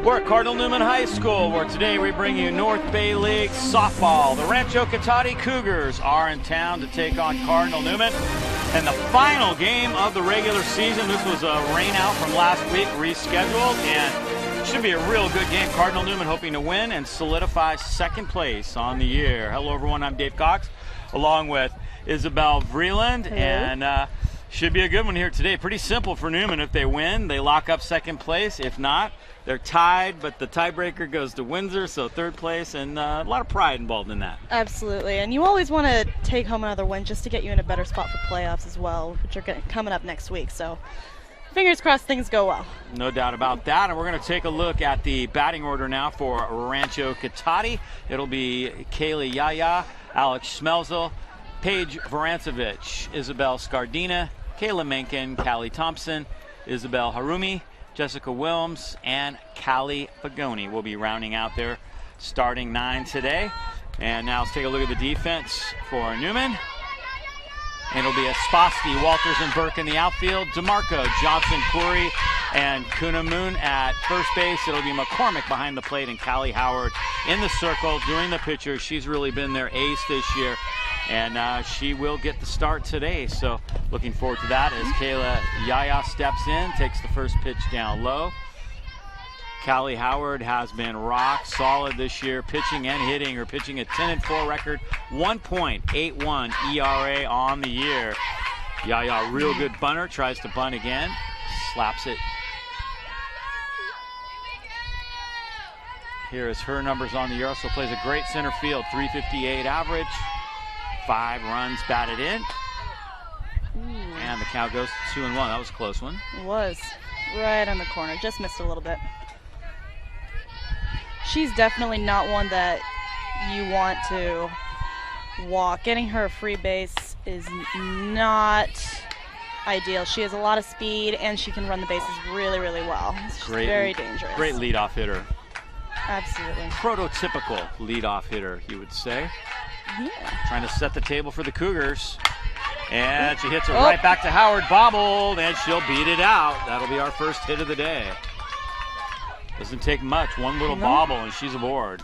We're at Cardinal Newman High School, where today we bring you North Bay League softball. The Rancho Cotate Cougars are in town to take on Cardinal Newman. And the final game of the regular season. This was a rain out from last week, rescheduled, and should be a real good game. Cardinal Newman hoping to win and solidify second place on the year. Hello, everyone. I'm Dave Cox, along with Isabel Vreeland, and should be a good one here today. Pretty simple for Newman. If they win, they lock up second place. If not, they're tied, but the tiebreaker goes to Windsor, so third place, and a lot of pride involved in that. Absolutely, and you always want to take home another win just to get you in a better spot for playoffs as well, which are coming up next week. So fingers crossed things go well. No doubt about that, and we're going to take a look at the batting order now for Rancho Cotate. It'll be Kaylee Yaya, Alex Schmelzel, Paige Vorancevich, Isabel Scardina, Kayla Menken, Callie Thompson, Isabel Harumi, Jessica Wilms, and Callie Pagoni will be rounding out their starting 9 today. And now let's take a look at the defense for Newman. And it'll be Esposti, Walters, and Burke in the outfield. DeMarco, Johnson, Curry, and Kunamoon at first base. It'll be McCormick behind the plate and Callie Howard in the circle doing the pitcher. She's really been their ace this year, and she will get the start today. So looking forward to that as Kayla Yaya steps in, takes the first pitch down low. Callie Howard has been rock solid this year, pitching and hitting. Her pitching a 10-4 record, 1.81 ERA on the year. Yaya, real good bunter, tries to bunt again, slaps it. Here is her numbers on the year. Also plays a great center field, 358 average, 5 runs batted in. And the count goes to 2-1. That was a close one. It was right on the corner, just missed a little bit. She's definitely not one that you want to walk. Getting her a free base is not ideal. She has a lot of speed, and she can run the bases really, really well. It's very dangerous. Great leadoff hitter. Absolutely. Prototypical leadoff hitter, you would say. Yeah. Trying to set the table for the Cougars. And she hits it right back to Howard, bobbled, and she'll beat it out. That'll be our first hit of the day. Doesn't take much, one little bobble, and she's aboard.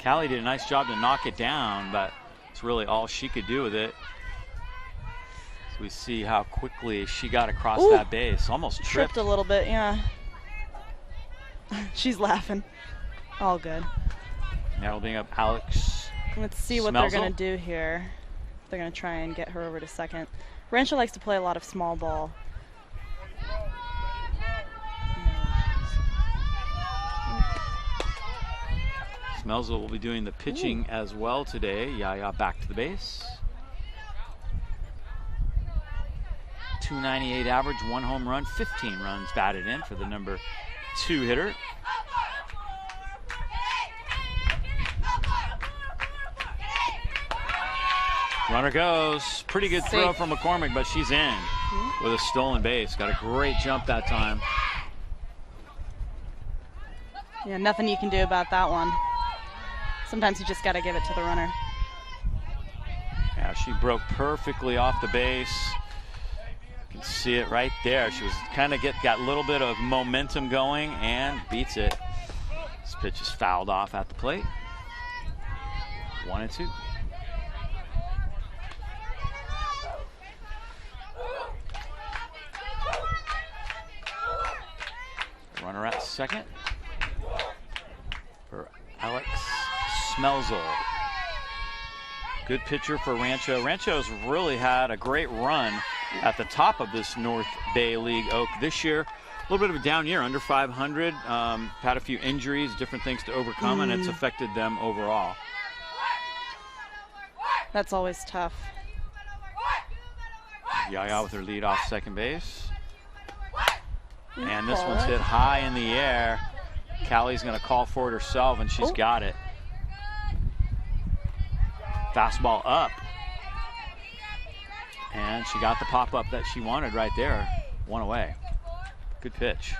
Callie did a nice job to knock it down, but it's really all she could do with it. So we see how quickly she got across that base. Almost tripped a little bit, yeah. She's laughing. All good. Now we'll bring up Alex. Let's see what they're going to do here. They're going to try and get her over to second. Rancho likes to play a lot of small ball. Schmelzel will be doing the pitching as well today. Yaya back to the base. 298 average, 1 home run, 15 runs batted in for the number 2 hitter. Runner goes. Pretty good throw from McCormick, but she's in with a stolen base. Got a great jump that time. Yeah, nothing you can do about that one. Sometimes you just got to give it to the runner. Yeah, she broke perfectly off the base. You can see it right there. She was kind of got a little bit of momentum going and beats it. This pitch is fouled off at the plate. 1-2. Runner at second for Alex Schmelzel. Good pitcher for Rancho. Rancho's really had a great run at the top of this North Bay League Oak this year. A little bit of a down year, under 500. Had a few injuries, different things to overcome, and it's affected them overall. That's always tough. Yaya with her lead off second base. And this one's hit high in the air. Callie's going to call for it herself, and she's got it. Fastball up. And she got the pop-up that she wanted right there. 1 away. Good pitch.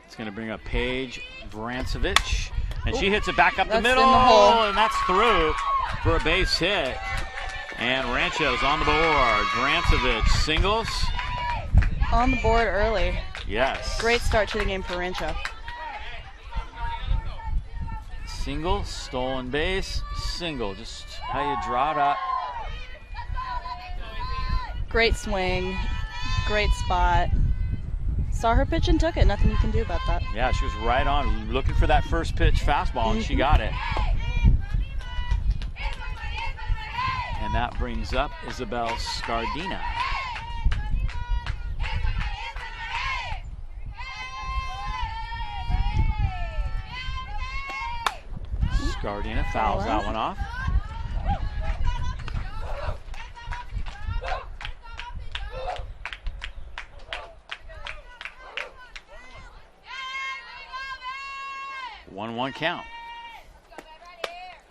It's going to bring up Paige Vorancevich. And she hits it back up the That's middle, in the hole. and that's through for a base hit. And Rancho's on the board. Varancevich singles. On the board early. Yes. Great start to the game for Rancho. Single, stolen base, single. Just how you draw it up. Great swing. Great spot. Saw her pitch and took it. Nothing you can do about that. Yeah, she was right on, looking for that first pitch fastball, and she got it. And that brings up Isabel Scardina. Scardina fouls that one off. One count.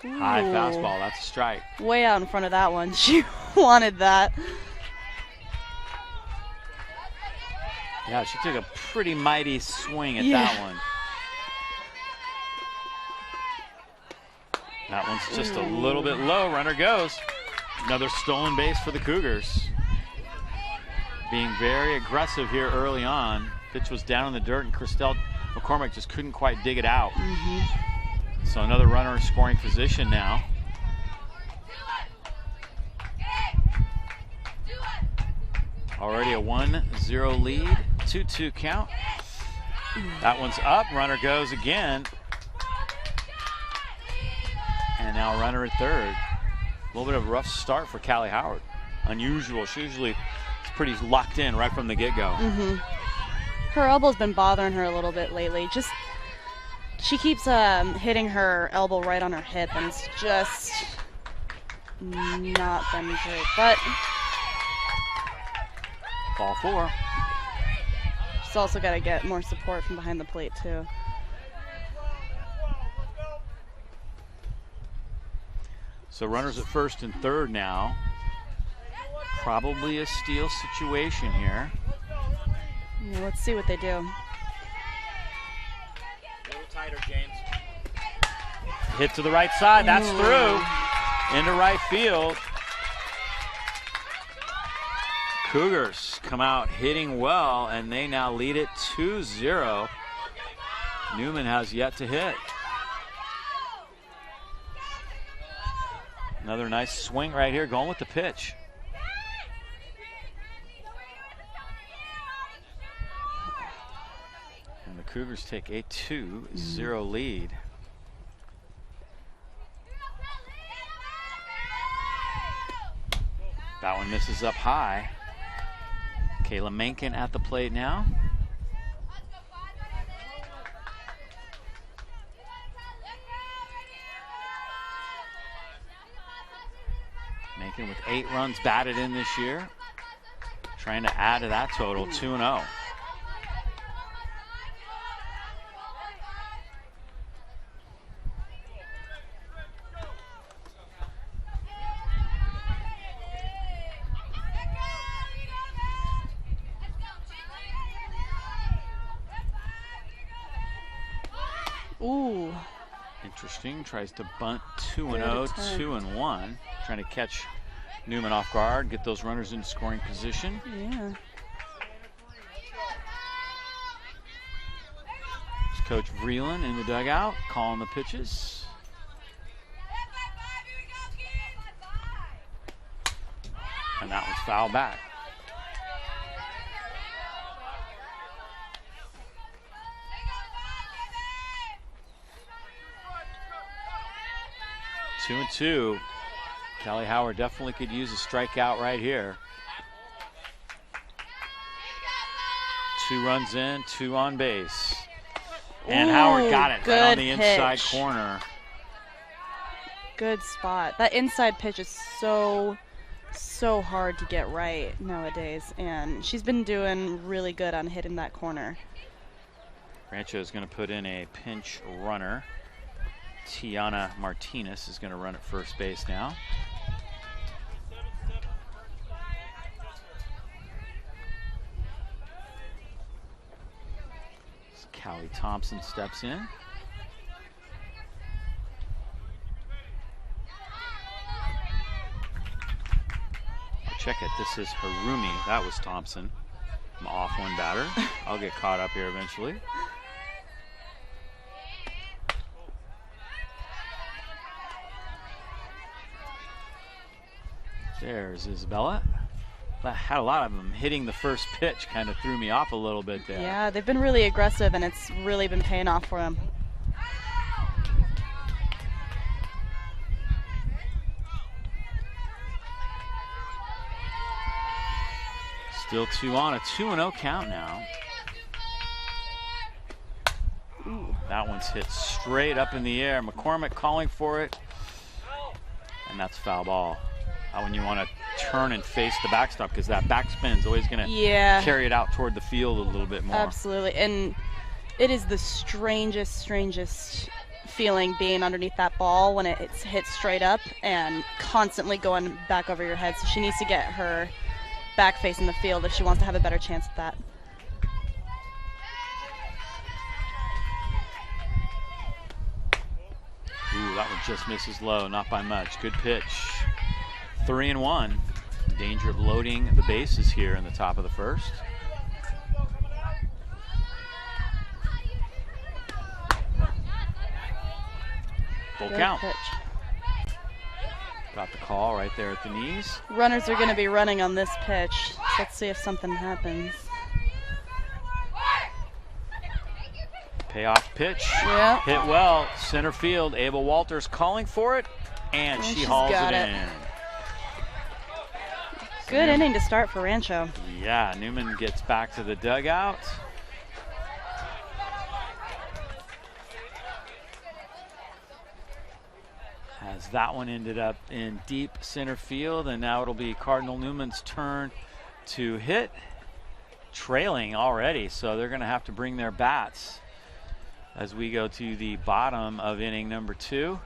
Ooh. High fastball, that's a strike. Way out in front of that one. She wanted that. Yeah, she took a pretty mighty swing at Yeah. that one. That one's just a little bit low. Runner goes. Another stolen base for the Cougars. Being very aggressive here early on. Pitch was down in the dirt, and Christelle McCormick just couldn't quite dig it out. So another runner in scoring position now. Already a 1-0 lead, 2-2 count. That one's up, runner goes again. And now runner at third. A little bit of a rough start for Callie Howard. Unusual, she usually is pretty locked in right from the get-go. Her elbow's been bothering her a little bit lately. Just, she keeps hitting her elbow right on her hip, and it's just not been great. But Ball four. she's also got to get more support from behind the plate, too. So runners at first and third now. Probably a steal situation here. Yeah, let's see what they do. A little tighter, James. Hit to the right side, that's through. Into right field. Cougars come out hitting well, and they now lead it 2-0. Newman has yet to hit. Another nice swing right here, going with the pitch. And the Cougars take a 2-0 lead. That one misses up high. Kayla Menken at the plate now. Menken with 8 runs batted in this year. Trying to add to that total, 2-0. Ooh. Interesting, tries to bunt 2-0, 2-1. Trying to catch Newman off guard, get those runners in scoring position. Yeah. It's Coach Vreeland in the dugout, calling the pitches. And that one's fouled back. Two and two. Callie Howard definitely could use a strikeout right here. 2 runs in, 2 on base. And Ooh, Howard got it right on the inside pitch. corner. Good spot. That inside pitch is so hard to get right nowadays, and she's been doing really good on hitting that corner. Rancho is going to put in a pinch runner. Tiana Martinez is going to run at first base now. Callie Thompson steps in. Check it. This is Harumi. That was Thompson. I'm off one batter. I'll get caught up here eventually. There's Isabella. I had a lot of them hitting the first pitch, kind of threw me off a little bit there. Yeah, they've been really aggressive, and it's really been paying off for them. Still 2 on, a 2-0 count now. Ooh. That one's hit straight up in the air. McCormick calling for it, and that's foul ball. When you want to turn and face the backstop, because that backspin is always going to carry it out toward the field a little bit more. Absolutely, and it is the strangest feeling being underneath that ball when it's hit straight up and constantly going back over your head. So she needs to get her back facing the field if she wants to have a better chance at that. Ooh, that one just misses low, not by much. Good pitch. 3-1. Danger of loading the bases here in the top of the first. Full count. Pitch. Got the call right there at the knees. Runners are going to be running on this pitch. So let's see if something happens. Payoff pitch. Yeah. Hit well. Center field. Abel Walters calling for it, and she hauls it in. Good inning to start for Rancho. Yeah, Newman gets back to the dugout. As that one ended up in deep center field, and now it'll be Cardinal Newman's turn to hit. Trailing already, so they're going to have to bring their bats as we go to the bottom of inning number 2.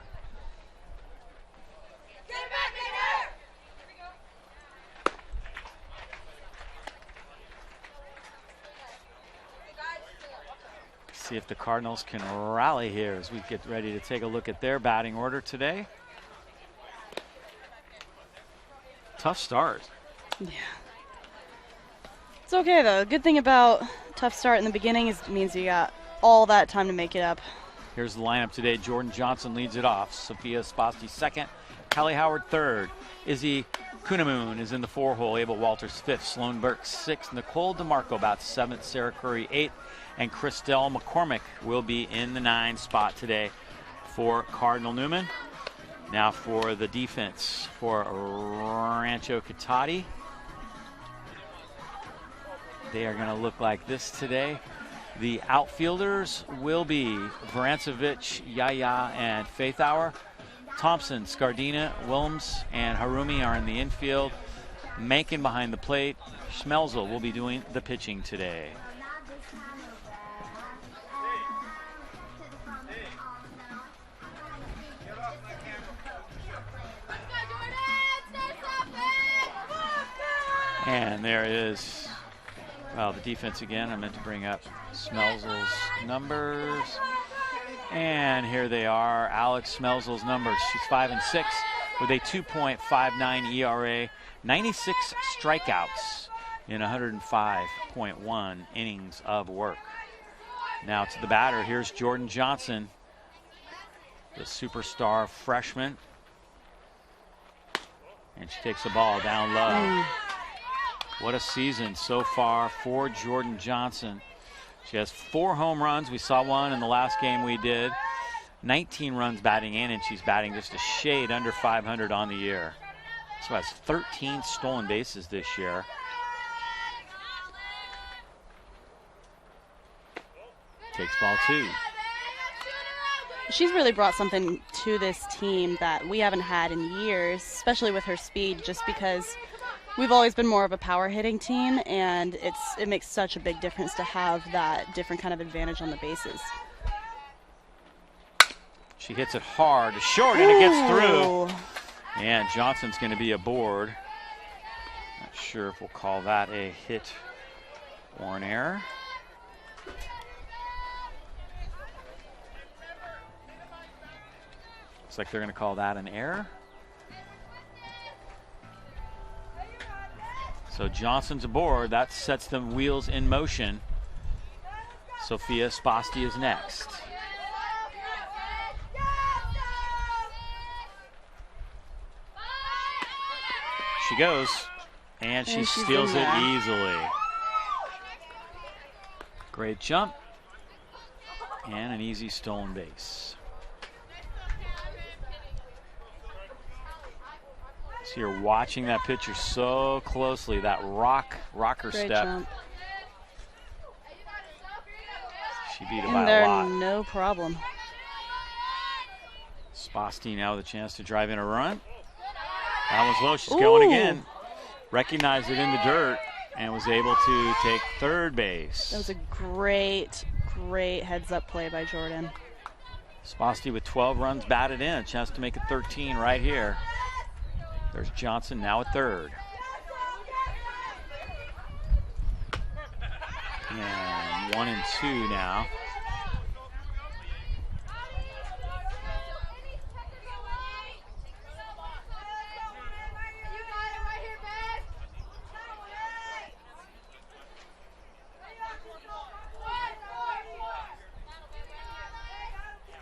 See if the Cardinals can rally here as we get ready to take a look at their batting order today. Tough start. Yeah. It's okay though. Good thing about tough start in the beginning is it means you got all that time to make it up. Here's the lineup today. Jordan Johnson leads it off. Sophia Spasti second. Callie Howard third. Izzy Kunamoon is in the 4-hole. Abel Walters fifth. Sloan Burke sixth. Nicole DeMarco bats seventh. Sarah Curry eighth. And Christelle McCormick will be in the 9 spot today for Cardinal Newman. Now for the defense for Rancho Cotate. They are going to look like this today. The outfielders will be Varancevich, Yaya, and Faithauer. Thompson, Scardina, Wilms, and Harumi are in the infield. Mankin behind the plate. Schmelzel will be doing the pitching today. And there is, well, the defense again. I meant to bring up Schmelzel's numbers. And here they are, Alex Schmelzel's numbers. She's 5 and 6 with a 2.59 ERA, 96 strikeouts in 105.1 innings of work. Now to the batter, here's Jordan Johnson, the superstar freshman. And she takes the ball down low. What a season so far for Jordan Johnson. She has 4 home runs. We saw one in the last game we did. 19 runs batting in, and she's batting just a shade under 500 on the year. So has 13 stolen bases this year. Takes ball 2. She's really brought something to this team that we haven't had in years, especially with her speed, just because we've always been more of a power hitting team, and it makes such a big difference to have that different kind of advantage on the bases. She hits it hard, short, and it gets through. And Johnson's going to be aboard. Not sure if we'll call that a hit or an error. Looks like they're going to call that an error. So Johnson's aboard. That sets the wheels in motion. Sophia Spasti is next. She goes, and she steals it easily. Great jump, and an easy stolen base. So you're watching that pitcher so closely, that rocker Great step. Jump. She beat it And by there, a lot. no problem. Spasti now with a chance to drive in a run. That was low. She's going again. Recognized it in the dirt and was able to take third base. That was a great heads-up play by Jordan. Spasti with 12 runs batted in. A chance to make it 13 right here. There's Johnson now at third. And 1 and 2 now.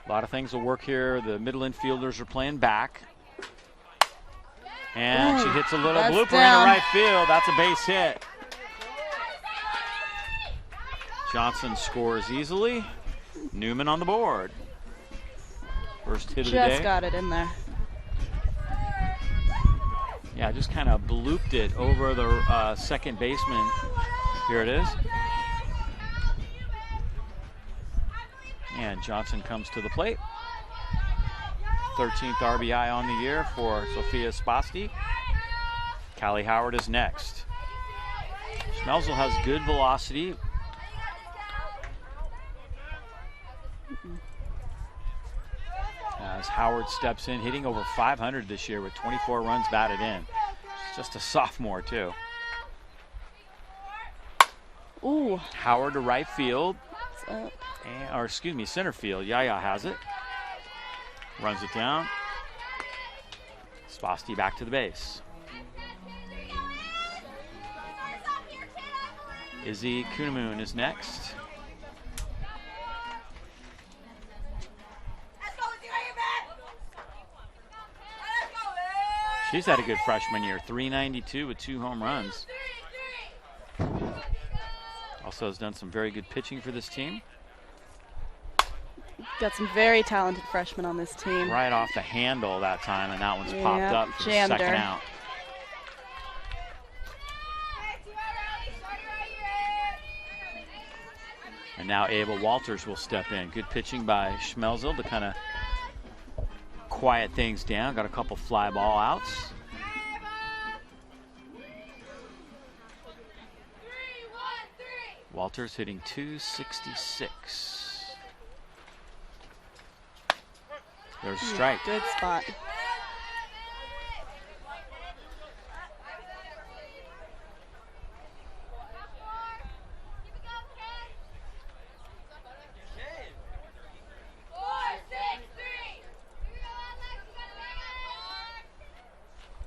A lot of things will work here. The middle infielders are playing back. And she hits a little blooper into right field. That's a base hit. Johnson scores easily. Newman on the board. First hit of the day. Just got it in there. Yeah, just kind of blooped it over the second baseman. Here it is. And Johnson comes to the plate. 13th RBI on the year for Sophia Spasti. Callie Howard is next. Schmelzel has good velocity. As Howard steps in, hitting over 500 this year with 24 runs batted in. She's just a sophomore, too. Ooh. Howard to right field. Up. Or excuse me, center field. Yaya has it. Runs it down. Spasti back to the base. Izzy Kunamoon is next. She's had a good freshman year. 392 with 2 home runs. Also has done some very good pitching for this team. Got some very talented freshmen on this team. Right off the handle that time, and that one's popped up for the second out. And now Ava Walters will step in. Good pitching by Schmelzel to kind of quiet things down. Got a couple fly ball outs. Walters hitting .266. There's a strike. Good spot.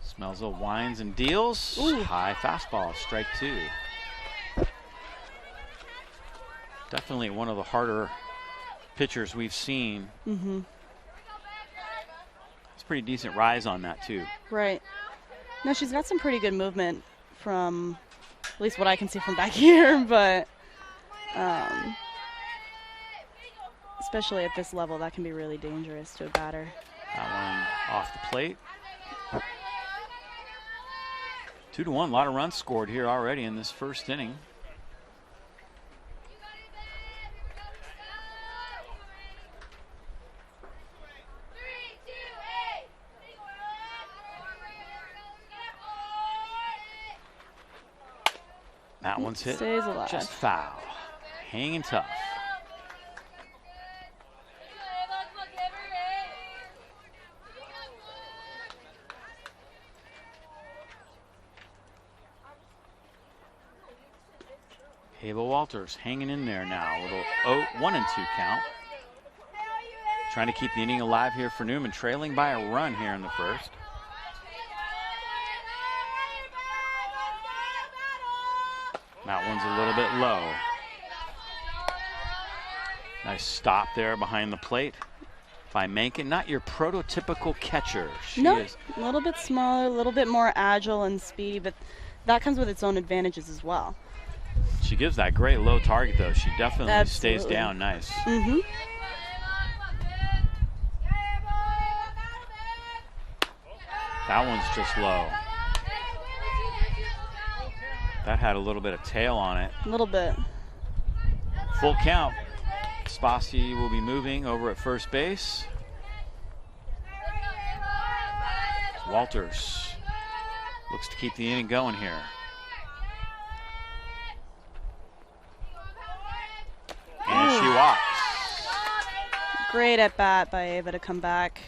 Schmelzel winds and deals. Ooh. High fastball, strike 2. Definitely one of the harder pitchers we've seen. Mm-hmm. It's a pretty decent rise on that too. Right. No, she's got some pretty good movement from, at least what I can see from back here, but especially at this level, that can be really dangerous to a batter. That one off the plate. 2-1, a lot of runs scored here already in this first inning. That one's hit Stays alive. just foul. Hanging tough. Ava Walters hanging in there now. A little 1 and 2 count. Trying to keep the inning alive here for Newman, trailing by a run here in the first. That one's a little bit low. Nice stop there behind the plate by Menken. Not your prototypical catcher. She is a little bit smaller, a little bit more agile and speedy, but that comes with its own advantages as well. She gives that great low target, though. She definitely Absolutely. stays down nice. Mm-hmm. That one's just low. That had a little bit of tail on it. A little bit. Full count. Spassi will be moving over at first base. Walters looks to keep the inning going here. And she walks. Great at bat by Ava to come back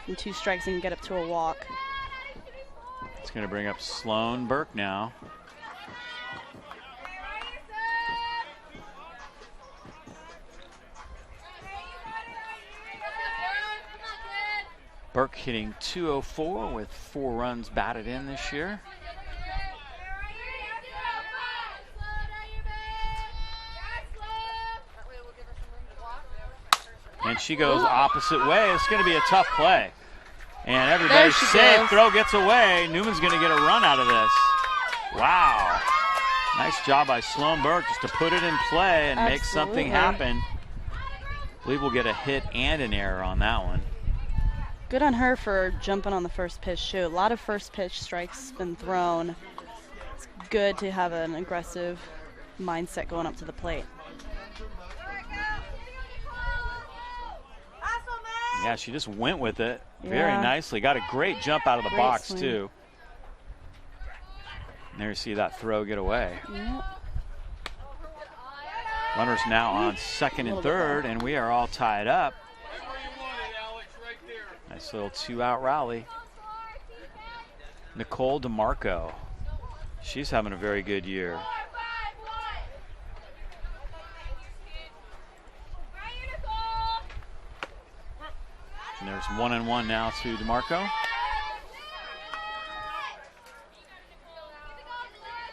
from 2 strikes and get up to a walk. It's going to bring up Sloan Burke now. Burke hitting .204 with 4 runs batted in this year. And she goes opposite way. It's going to be a tough play. And everybody's safe. Throw gets away. Newman's going to get a run out of this. Wow. Nice job by Sloan Burke just to put it in play and make something happen. I believe we'll get a hit and an error on that one. Good on her for jumping on the first pitch, too. A lot of first pitch strikes been thrown. It's good to have an aggressive mindset going up to the plate. Yeah, she just went with it very nicely. Got a great jump out of the box, swing. too. And there you see that throw get away. Yep. Runners now on second and third, and we are all tied up. Nice little 2-out rally. Nicole DeMarco. She's having a very good year. And there's 1-1 now to DeMarco.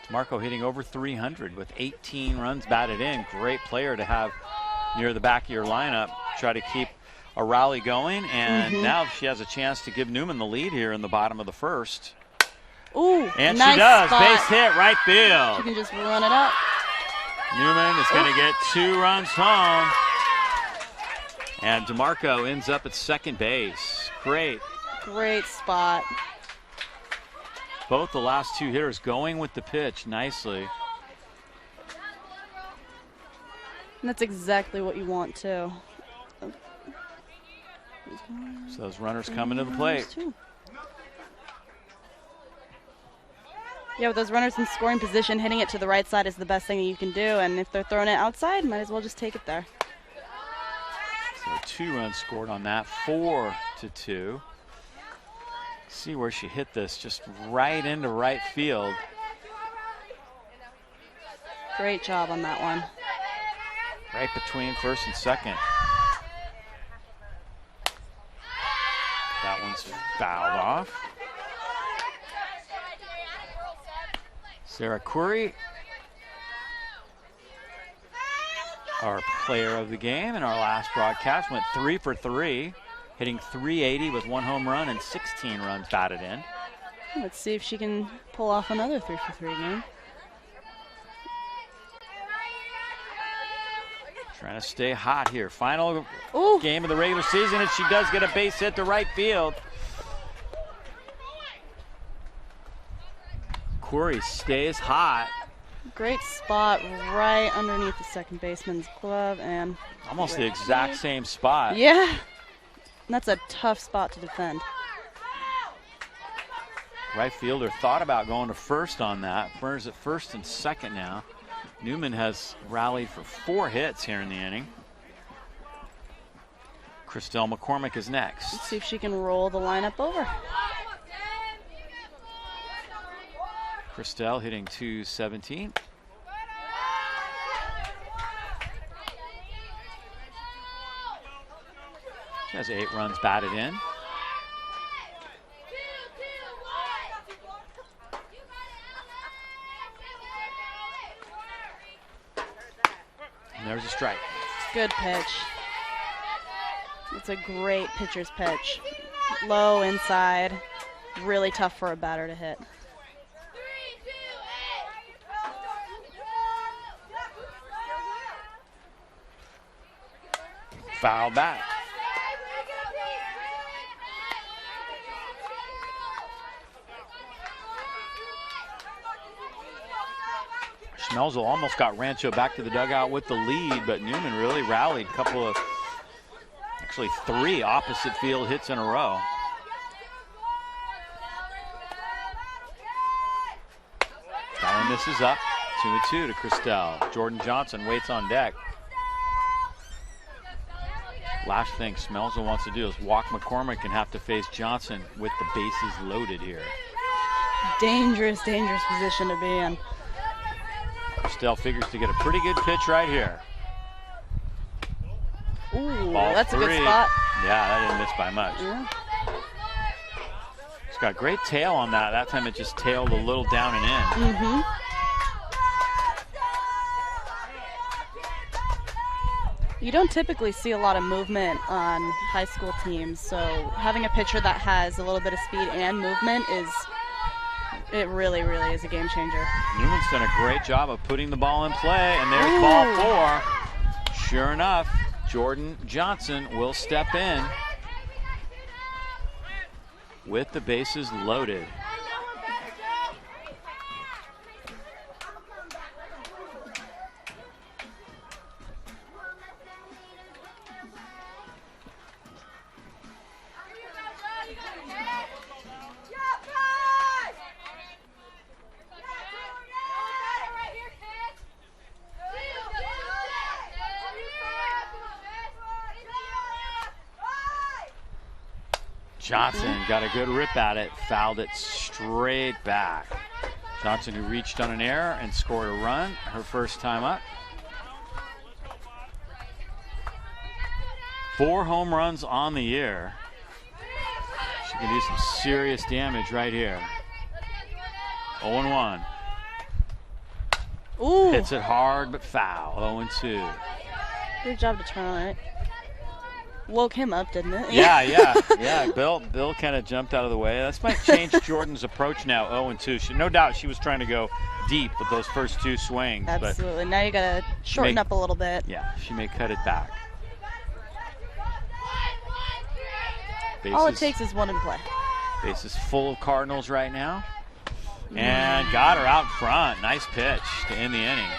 DeMarco hitting over 300 with 18 runs batted in. Great player to have near the back of your lineup. Try to keep a rally going, and now she has a chance to give Newman the lead here in the bottom of the first. Ooh, and nice she does. spot. Base hit, right field. She can just run it up. Newman is going to get 2 runs home. And DeMarco ends up at second base. Great. Great spot. Both the last 2 hitters going with the pitch nicely. And that's exactly what you want, too. So those runners coming to the plate. Yeah, with those runners in scoring position, hitting it to the right side is the best thing you can do. And if they're throwing it outside, might as well just take it there. So 2 runs scored on that, 4-2. See where she hit this, just right into right field. Great job on that one. Right between first and second. That one's fouled off. Sarah Curry, our player of the game in our last broadcast, went 3 for 3, hitting .380 with 1 home run and 16 runs batted in. Let's see if she can pull off another 3 for 3 game. Trying to stay hot here. Final game of the regular season, and she does get a base hit to right field. Corey stays hot. Great spot right underneath the second baseman's glove, and almost the exact same spot. Yeah, that's a tough spot to defend. Right fielder thought about going to first on that. Burns at first and second now. Newman has rallied for 4 hits here in the inning. Christelle McCormick is next. Let's see if she can roll the lineup over. Christelle hitting .217. She has 8 runs batted in. There's a strike. Good pitch. It's a great pitcher's pitch. Low inside. Really tough for a batter to hit. Foul back. Schmelzel almost got Rancho back to the dugout with the lead, but Newman really rallied. Actually 3 opposite field hits in a row. That one misses up. 2-2 to Christelle. Jordan Johnson waits on deck. Last thing Schmelzel wants to do is walk McCormick and have to face Johnson with the bases loaded here. Dangerous, dangerous position to be in. Christelle figures to get a pretty good pitch right here. Ooh, Ball that's 3. a good spot. Yeah, that didn't miss by much. Yeah. It's got great tail on that. That time it just tailed a little down and in. Mm-hmm. You don't typically see a lot of movement on high school teams, so having a pitcher that has a little bit of speed and movement it really, really is a game changer. Newman's done a great job of putting the ball in play, and there's ball 4. Sure enough, Jordan Johnson will step in with the bases loaded. Johnson got a good rip at it, fouled it straight back. Johnson, who reached on an error and scored a run, her first time up. 4 home runs on the year. She can do some serious damage right here. 0-1. Ooh. Hits it hard but foul. 0-2. Good job to turn on it. Woke him up, didn't it? Yeah. Bill kind of jumped out of the way. This might change Jordan's approach now. 0-2. No doubt she was trying to go deep with those first 2 swings. Absolutely. Now you got to shorten up a little bit. Yeah, she may cut it back. Bases, all it takes is one in play. Bases full of Cardinals right now. And got her out front. Nice pitch to end the inning.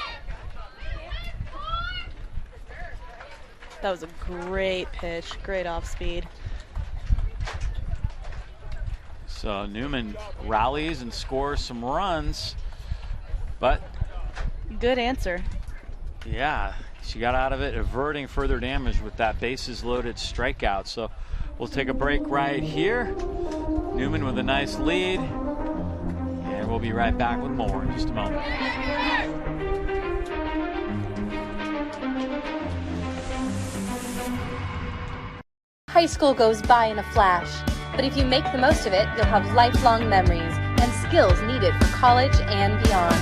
That was a great pitch, great off speed. So Newman rallies and scores some runs, but good answer. Yeah, she got out of it, averting further damage with that bases loaded strikeout. So we'll take a break right here. Newman with a nice lead, and we'll be right back with more in just a moment. High school goes by in a flash, but if you make the most of it, you'll have lifelong memories and skills needed for college and beyond.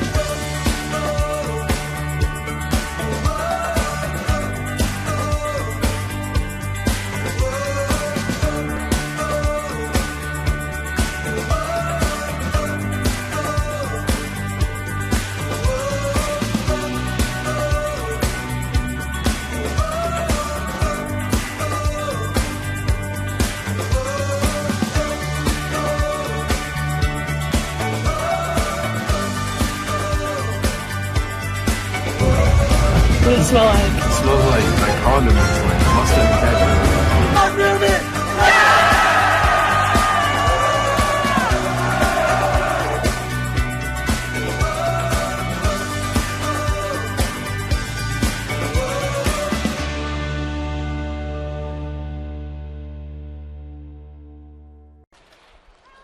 What does it smell like? It smells like condiments, like mustard and ketchup.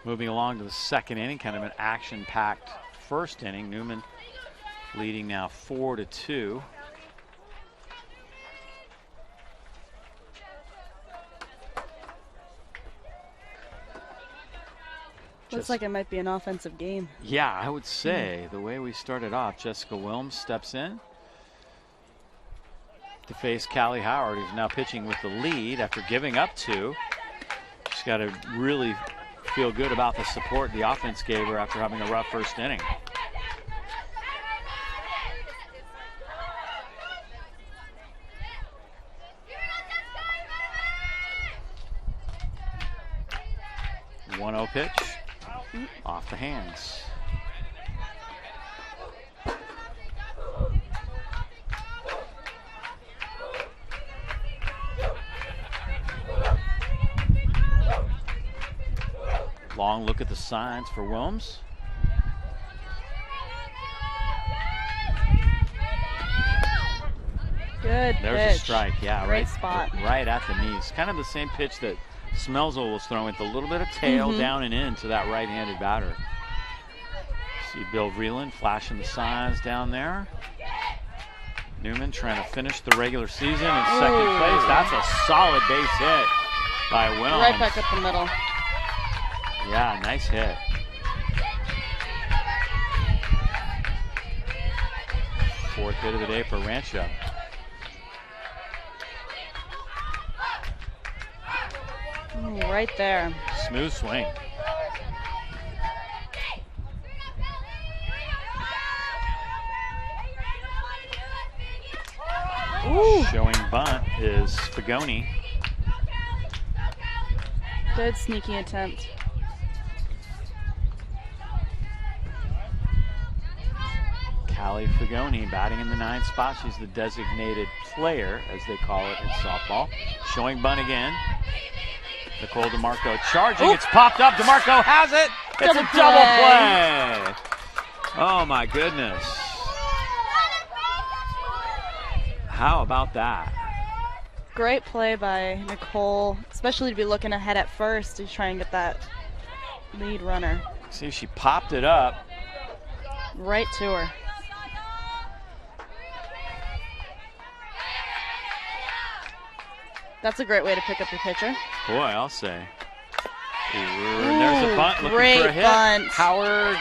Moving along to the second inning, kind of an action-packed first inning. Newman leading now 4-2. Looks like it might be an offensive game. Yeah, I would say the way we started off, Jessica Wilms steps in. face Callie Howard, who's now pitching with the lead after giving up 2. She's got to really feel good about the support the offense gave her after having a rough first inning. One 0 pitch off the hands. Long look at the signs for Wilms. Good There's pitch. a strike, yeah, Great right, spot. right at the knees. Kind of the same pitch that Smelzel was throwing, with a little bit of tail down and in to that right-handed batter. See Bill Vreeland flashing the signs down there. Newman trying to finish the regular season in second place. That's a solid base hit by Wilms. Right back up the middle. Yeah, nice hit. Fourth hit of the day for Rancho. Ooh, right there. Smooth swing. Ooh. Showing bunt is Fagoni. Good sneaky attempt. Callie Fagoni batting in the 9th spot. She's the designated player, as they call it in softball. Showing bunt again. Nicole DeMarco charging. It's popped up. DeMarco has it. It's a double play. Oh my goodness. How about that? Great play by Nicole, especially to be looking ahead at first to try and get that lead runner. See, she popped it up. Right to her. That's a great way to pick up your pitcher. Boy, I'll say. And there's a bunt looking great for a hit. bunt. Howard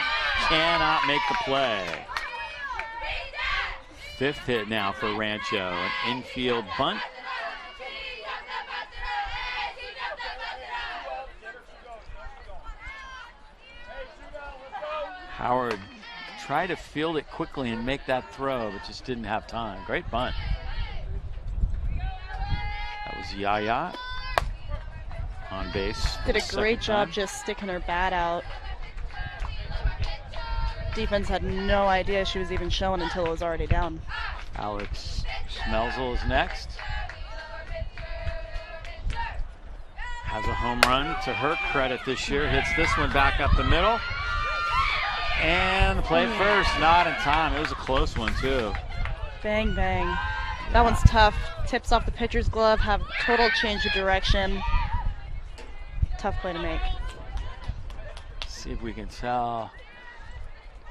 cannot make the play. 5th hit now for Rancho. An infield bunt. Howard tried to field it quickly and make that throw, but just didn't have time. Great bunt. That was Yaya on base. Did a for the great second job time. just sticking her bat out. Defense had no idea she was even showing until it was already down. Alex Smelzel is next. Has a home run to her credit this year. Hits this one back up the middle. And the play first, not in time. It was a close one too. Bang, bang. That one's tough. Tips off the pitcher's glove, have total change of direction. Tough play to make. See if we can tell.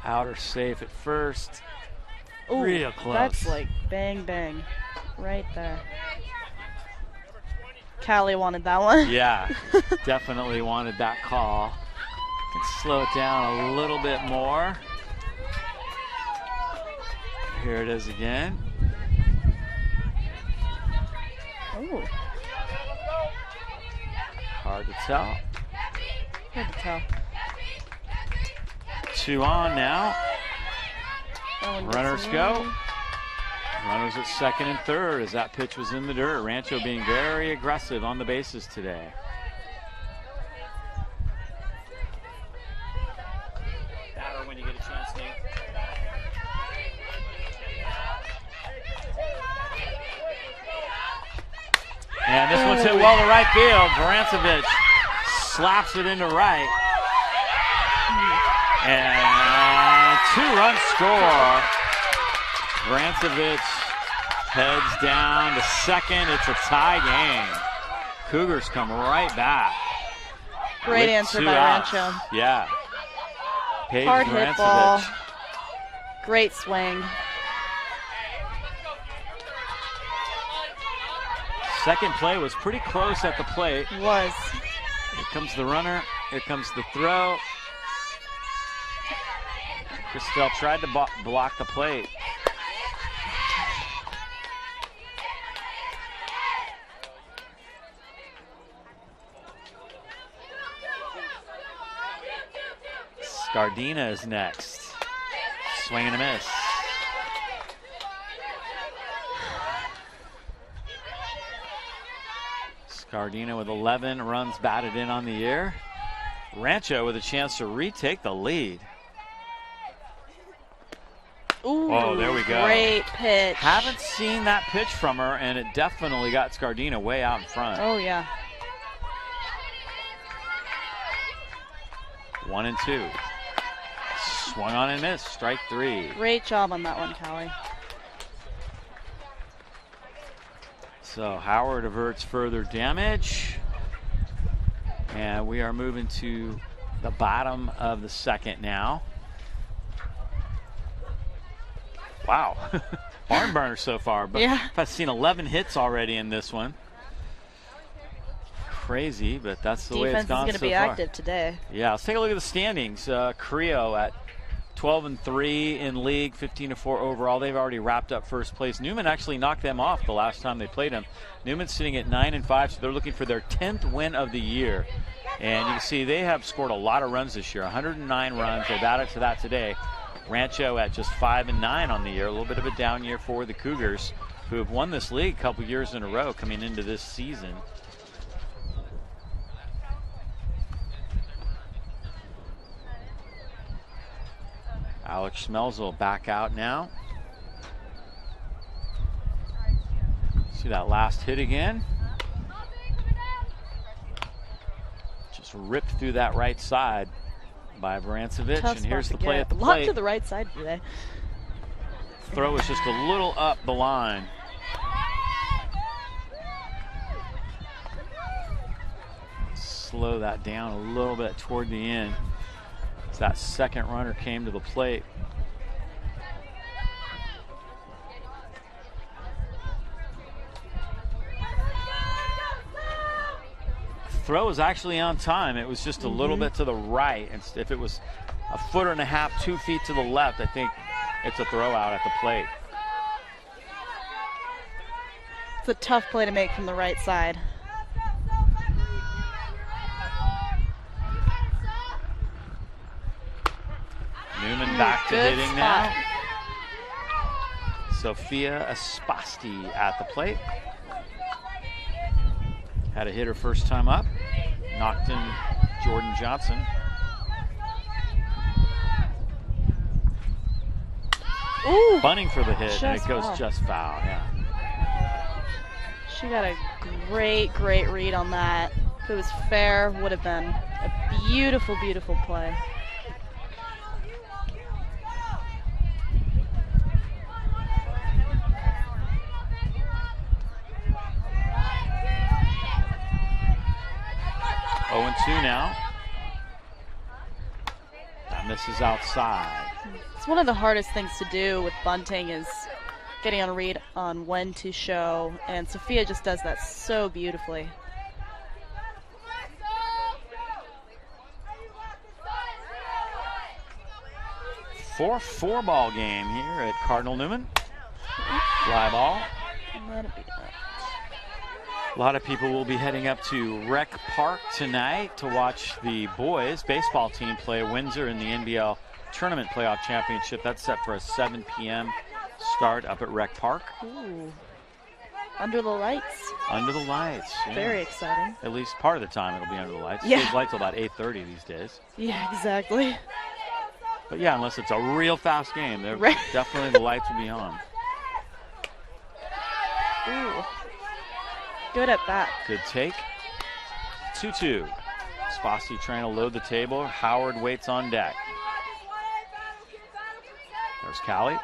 Outer safe at first. Ooh, Real close. That's like bang, bang. Right there. Callie wanted that one. Yeah, definitely wanted that call. Can slow it down a little bit more. Here it is again. Ooh, Hard to tell. hard to tell. 2 on now. That one gets Runners in. go. Runners at second and third as that pitch was in the dirt. Rancho being very aggressive on the bases today. Batter when you get a chance, Nate. And this one's hit well to right field. Varancevich slaps it into right. And 2-run score. Varancevich heads down to second. It's a tie game. Cougars come right back. Great with answer 2 by outs. Rancho. Yeah. Paige Hard hit ball. Varancevich. Great swing. Second play was pretty close at the plate. Was. Here comes the runner. Here comes the throw. Christelle tried to block the plate. Scardina is next. Swing and a miss. Cardinal with 11 runs batted in on the year. Rancho with a chance to retake the lead. Ooh, oh, there we go. Great pitch. Haven't seen that pitch from her, and it definitely got Scardina way out in front. Oh, yeah. 1-2. Swung on and missed. Strike 3. Great job on that one, Callie. So Howard averts further damage. And we are moving to the bottom of the second now. Wow. Barn burner so far. But yeah. I've seen 11 hits already in this one. Crazy, but that's the way it's gone so far. Defense is going to be active today. Yeah, let's take a look at the standings. Creo at 12-3 in league, 15-4 overall. They've already wrapped up first place. Newman actually knocked them off the last time they played him. Newman's sitting at 9-5, so they're looking for their 10th win of the year. And you can see they have scored a lot of runs this year, 109 runs. They've added to that today. Rancho at just 5-9 on the year, a little bit of a down year for the Cougars, who have won this league a couple years in a row coming into this season. Alex Schmelzel back out now. See that last hit again. Just ripped through that right side by Vorancevic. And here's the play at the plate. Locked to the right side today. Throw is just a little up the line. Slow that down a little bit toward the end. As that second runner came to the plate. Throw was actually on time. It was just a little bit to the right. And if it was a foot and a half, 2 feet to the left, I think it's a throw out at the plate. It's a tough play to make from the right side. Newman back to hitting spot. now. Sophia Espasti at the plate. Had a hit her first time up. Knocked in Jordan Johnson. Ooh, Bunting for the hit, and it just goes foul. just foul. Yeah. She got a great read on that. If it was fair, would have been a beautiful, beautiful play. Oh, 2 now. That misses outside. It's one of the hardest things to do with bunting is getting on a read on when to show, and Sophia just does that so beautifully. Four ball game here at Cardinal Newman. Fly ball. Let it be that. A lot of people will be heading up to Rec Park tonight to watch the boys baseball team play Windsor in the NBL Tournament Playoff Championship. That's set for a 7 p.m. start up at Rec Park. Ooh. Under the lights. Under the lights. Yeah. Very exciting. At least part of the time it'll be under the lights. Yeah. Stage lights till about 8:30 these days. Yeah, exactly. But yeah, unless it's a real fast game, Right. definitely the lights will be on. Ooh. Good at bat. Good take. 2-2. Spasti trying to load the table. Howard waits on deck. There's Callie.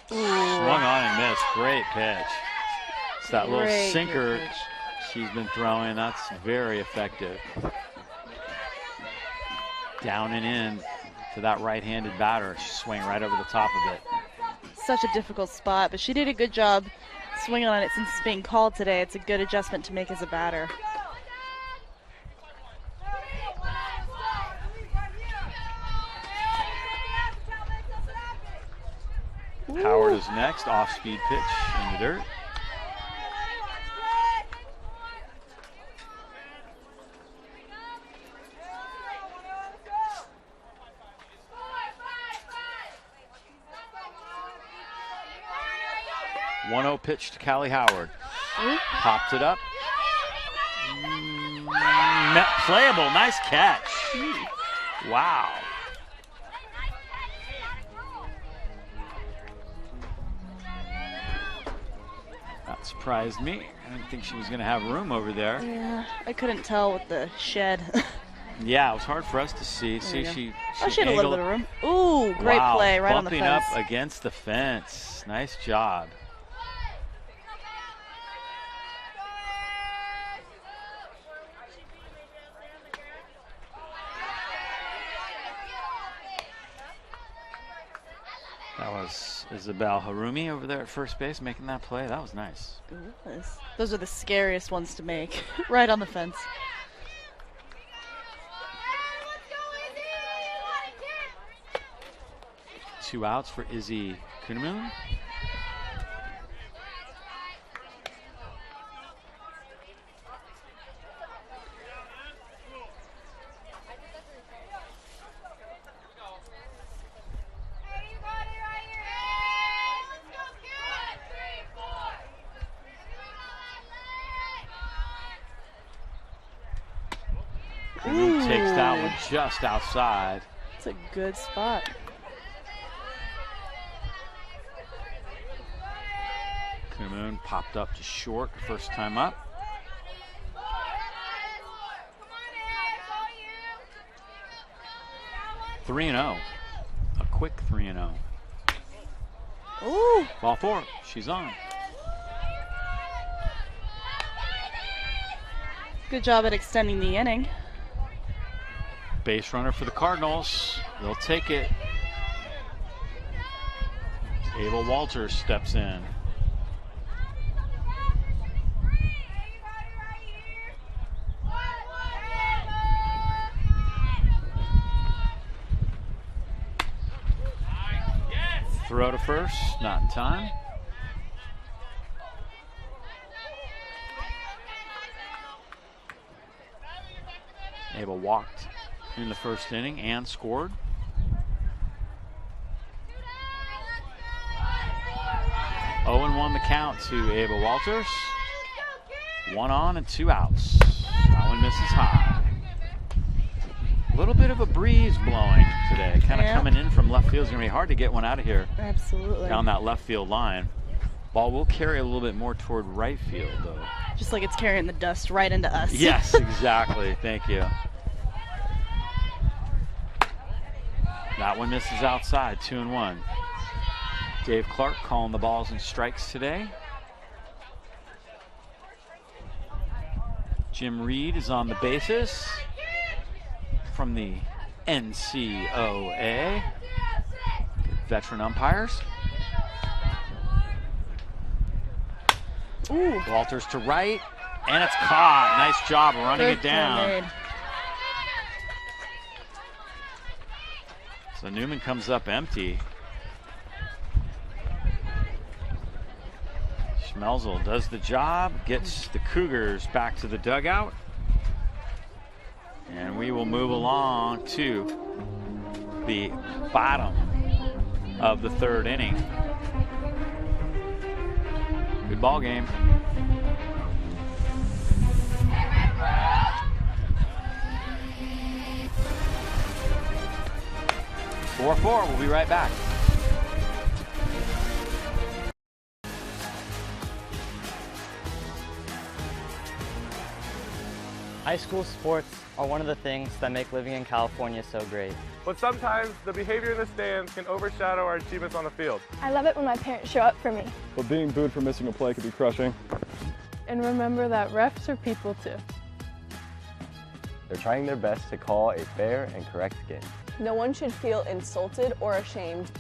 Swung on and missed. Great pitch. It's that little Great sinker pitch. she's been throwing. That's very effective. Down and in to that right-handed batter. She swung right over the top of it. Such a difficult spot, but she did a good job swinging on it since it's being called today. It's a good adjustment to make as a batter. Howard is next. Off-speed pitch in the dirt. One-0 pitch to Callie Howard. Popped it up. Playable. Nice catch. Wow. That surprised me. I didn't think she was going to have room over there. Yeah, I couldn't tell with the shed. Yeah, it was hard for us to see. See, she had a little bit of room. Ooh, great play right on the fence. Bumping up against the fence. Nice job. That was Isabel Harumi over there at first base making that play. That was nice. It was. Those are the scariest ones to make. Right on the fence. Two outs for Izzy Kunemoon. Takes that one just outside. It's a good spot. Kunemoon popped up to short the first time up. Three and 0. A quick 3-0. Ooh. Ball four. She's on. Good job at extending the inning. Base runner for the Cardinals. They'll take it. Ava Walters steps in. Throw to first, not in time. Ava walked in the first inning and scored. Oh, and 1 the count to Ava Walters. 1 on and 2 outs. That one misses high. A little bit of a breeze blowing today, kind of coming in from left field. It's going to be hard to get one out of here. Absolutely. Down that left field line. Ball will carry a little bit more toward right field, though. Just like it's carrying the dust right into us. Yes, exactly. Thank you. That one misses outside, 2-1. Dave Clark calling the balls and strikes today. Jim Reed is on the bases from the NCOA. Veteran umpires. Ooh. Walters to right, and it's caught. Nice job of running it down. So Newman comes up empty. Schmelzel does the job, gets the Cougars back to the dugout. And we will move along to the bottom of the third inning. Good ball game. 4-4, we'll be right back. High school sports are one of the things that make living in California so great. But sometimes the behavior in the stands can overshadow our achievements on the field. I love it when my parents show up for me. But being booed for missing a play could be crushing. And remember that refs are people too. They're trying their best to call a fair and correct game. No one should feel insulted or ashamed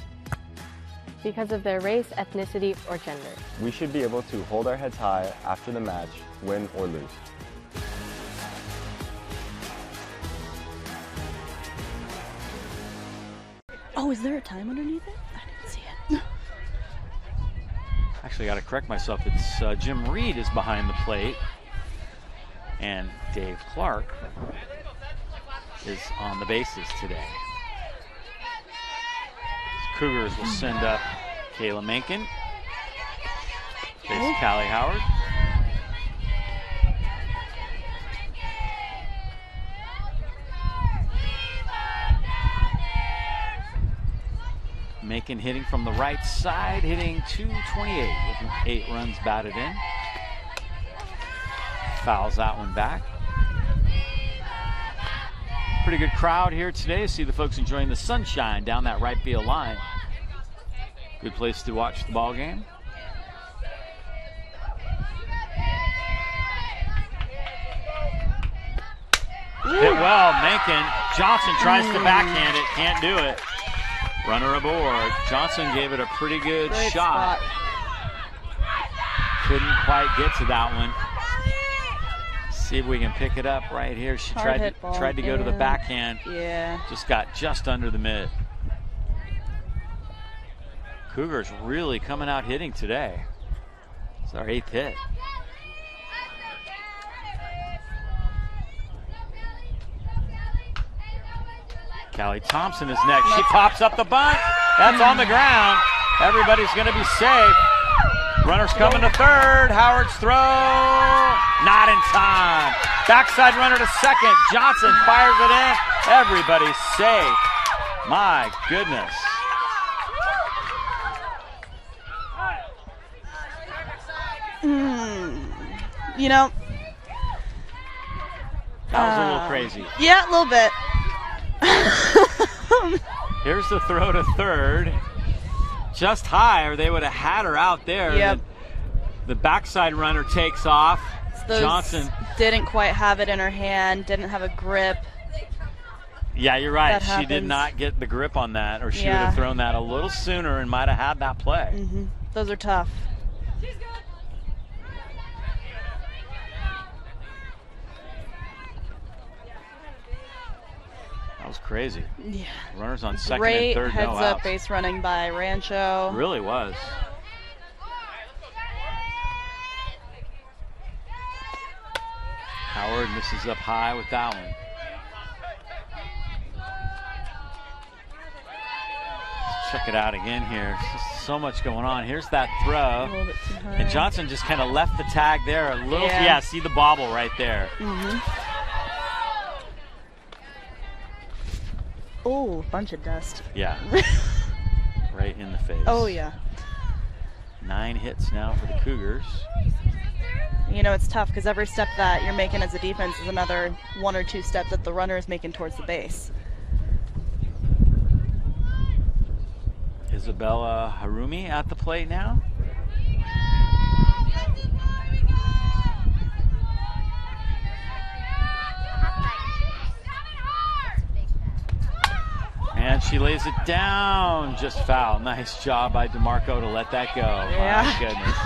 because of their race, ethnicity, or gender. We should be able to hold our heads high after the match, win or lose. Oh, is there a time underneath it? I didn't see it. Actually, got to correct myself. It's Jim Reed is behind the plate, and Dave Clark is on the bases today. Cougars will send up Kayla Menken. Face Callie Howard. Menken hitting from the right side, hitting .228 with 8 runs batted in. Fouls that one back. Pretty good crowd here today. See the folks enjoying the sunshine down that right field line. Good place to watch the ball game. Hit well, Menken. Johnson tries to backhand it, can't do it. Runner aboard. Johnson gave it a pretty good shot. Couldn't quite get to that one. See if we can pick it up right here. She tried to go to the backhand. Yeah. Just got just under the mid. Cougars really coming out hitting today. It's our 8th hit. Callie Thompson is next. She pops up the bunt. That's on the ground. Everybody's going to be safe. Runners coming to third. Howard's throw. Not in time. Backside runner to second. Johnson fires it in. Everybody's safe. My goodness. You know. That was a little crazy. Yeah, a little bit. Here's the throw to third. Just high, or they would have had her out there. Yep. The backside runner takes off. Johnson didn't quite have it in her hand, didn't have a grip. Yeah, you're right. She did not get the grip on that, or she would have thrown that a little sooner and might have had that play. Those are tough. That was crazy. Yeah. Runners on second Great and third, no outs. heads up base running by Rancho. Really was. Howard misses up high with that one. Let's check it out again here. There's just so much going on. Here's that throw. A little bit too high. And Johnson just kind of left the tag there a little. Yeah, see the bobble right there. Oh, bunch of dust. Yeah. Right in the face. Oh, yeah. 9 hits now for the Cougars. You know, it's tough because every step that you're making as a defense is another 1 or 2 steps that the runner is making towards the base. Isabella Harumi at the plate now. And she lays it down, just foul. Nice job by DeMarco to let that go. My goodness.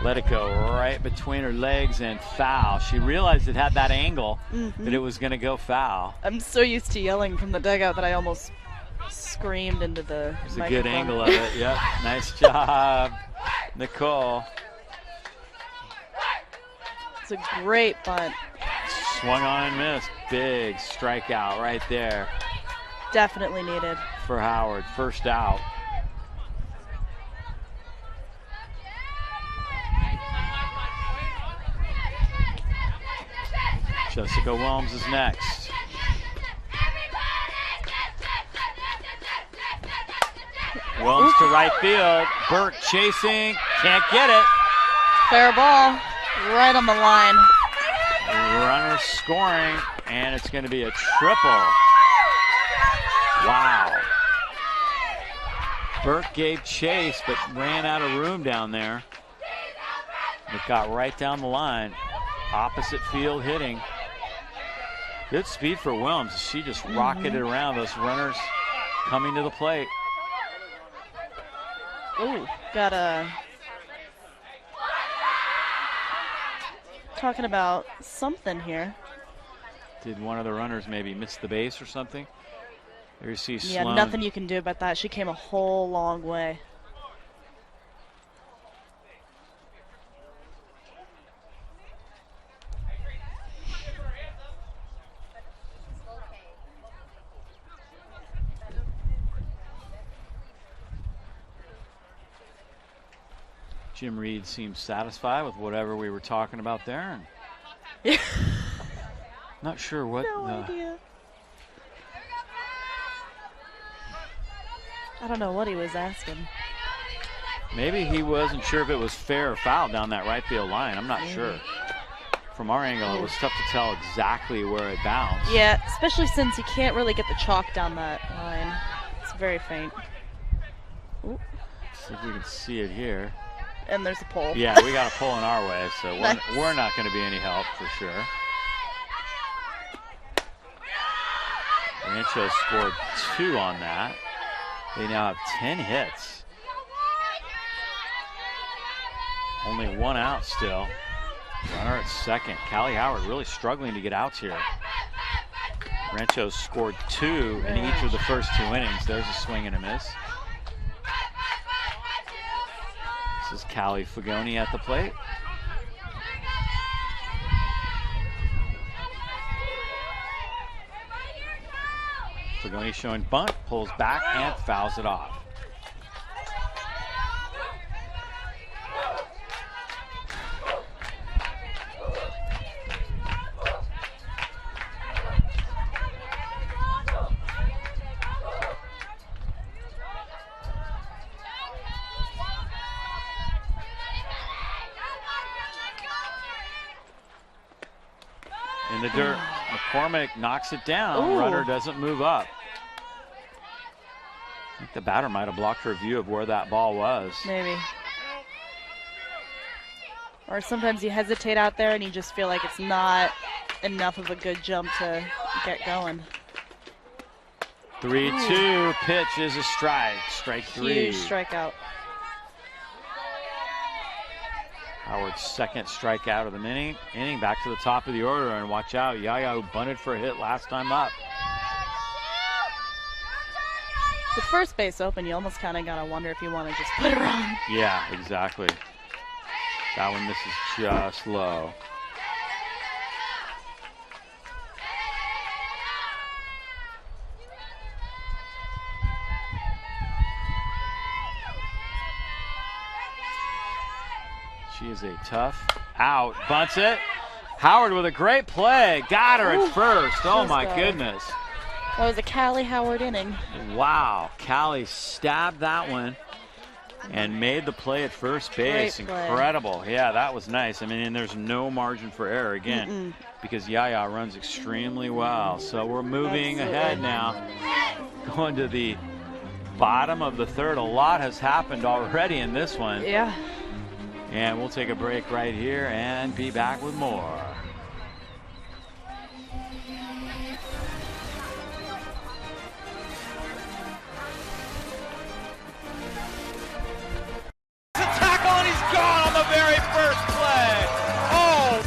Let it go right between her legs and foul. She realized it had that angle that it was going to go foul. I'm so used to yelling from the dugout that I almost screamed into the It's microphone. a good angle of it. Yep. Nice job, Nicole. It's a great bunt. Swung on and missed. Big strikeout right there. Definitely needed. For Howard. First out. Jessica Wilms is next. Wilms to right field. Burke chasing. Can't get it. Fair ball. Right on the line. Runner scoring, and it's going to be a triple. Wow. Burke gave chase, but ran out of room down there. It got right down the line. Opposite field hitting. Good speed for Wilms. She just rocketed around those runners coming to the plate. Ooh, got a... Talking about something here. Did one of the runners maybe miss the base or something? There you see Yeah, Sloan. nothing you can do about that. She came a whole long way. Jim Reed seems satisfied with whatever we were talking about there. And not sure what. No idea. I don't know what he was asking. Maybe he wasn't sure if it was fair or foul down that right field line. I'm not sure. From our angle, it was tough to tell exactly where it bounced. Yeah, especially since you can't really get the chalk down that line. It's very faint. Ooh. See if we can see it here. And there's a pole. Yeah, we got a pole in our way, so Nice. we're not going to be any help for sure. Rancho scored 2 on that. They now have 10 hits. Only 1 out still. Runner at second. Callie Howard really struggling to get outs here. Rancho scored 2 in each of the first 2 innings. There's a swing and a miss. This is Callie Fagoni at the plate. Fagoni showing bunt, pulls back and fouls it off. In the dirt, McCormick knocks it down. Ooh. Runner doesn't move up. I think the batter might have blocked her view of where that ball was. Maybe. Or sometimes you hesitate out there and you just feel like it's not enough of a good jump to get going. 3-2 pitch is a strike. Strike 3. Huge strikeout. Howard's second strikeout of the inning. Back to the top of the order, and watch out, Yaya, who bunted for a hit last time up. With first base open, you almost kind of gotta wonder if you want to just put her on. Yeah, exactly. That one misses just low. She is a tough out. Bunts it. Howard with a great play. Got her at first. Oh my goodness. That was a Callie Howard inning. Wow. Callie stabbed that one and made the play at first base. Great play. Incredible. Yeah, that was nice. I mean, and there's no margin for error again because Yaya runs extremely well. So we're moving ahead now. Going to the bottom of the third. A lot has happened already in this one. Yeah. And we'll take a break right here and be back with more. The tackle, and he's gone on the very first play. Oh!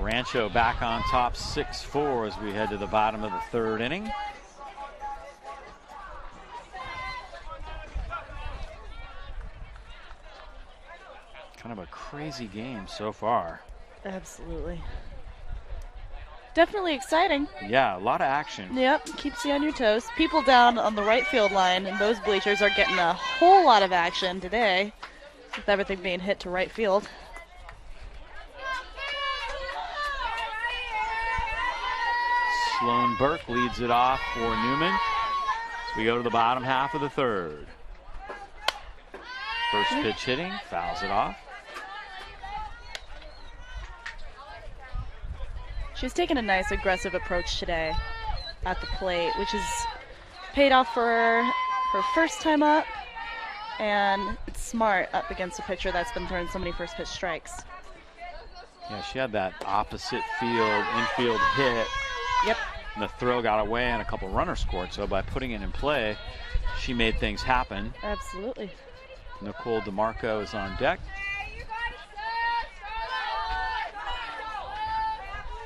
Rancho back on top 6-4 as we head to the bottom of the third inning. Kind of a crazy game so far. Absolutely. Definitely exciting. Yeah, a lot of action. Yep, keeps you on your toes. People down on the right field line and those bleachers are getting a whole lot of action today with everything being hit to right field. Sloan Burke leads it off for Newman. So we go to the bottom half of the third. First pitch hitting, fouls it off. She's taken a nice aggressive approach today at the plate, which has paid off for her first time up, and it's smart up against a pitcher that's been throwing so many first pitch strikes. Yeah, she had that opposite field, infield hit. Yep. And the throw got away and a couple runners scored, so by putting it in play, she made things happen. Absolutely. Nicole DeMarco is on deck.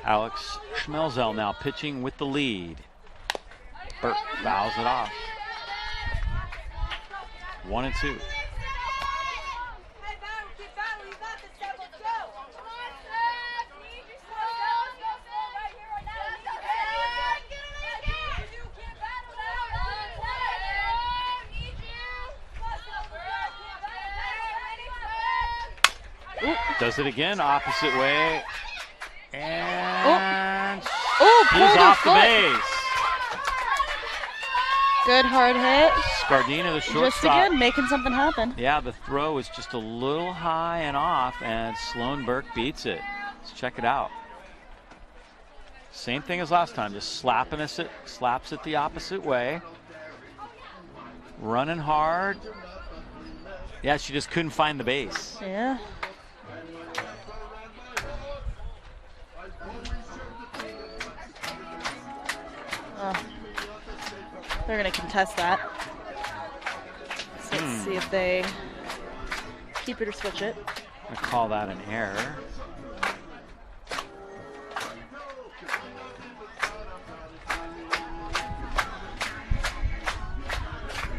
Alex Schmelzel now pitching with the lead. Burt fouls it off. 1-2. Does it again, opposite way. And he's off the base. Good hard hit. Scardina, the shortstop. Just again, making something happen. Yeah, the throw is just a little high and off, and Sloan Burke beats it. Let's check it out. Same thing as last time, just slaps it the opposite way. Running hard. Yeah, she just couldn't find the base. Yeah. They're going to contest that. So let's see if they keep it or switch it. I call that an error.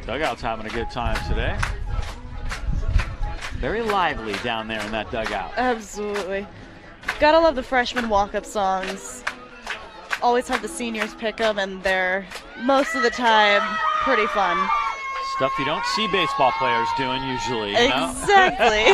Dugout's having a good time today. Very lively down there in that dugout. Absolutely. Gotta love the freshman walk-up songs. Always have the seniors pick them, and they're most of the time pretty fun. Stuff you don't see baseball players doing usually, you know? Exactly.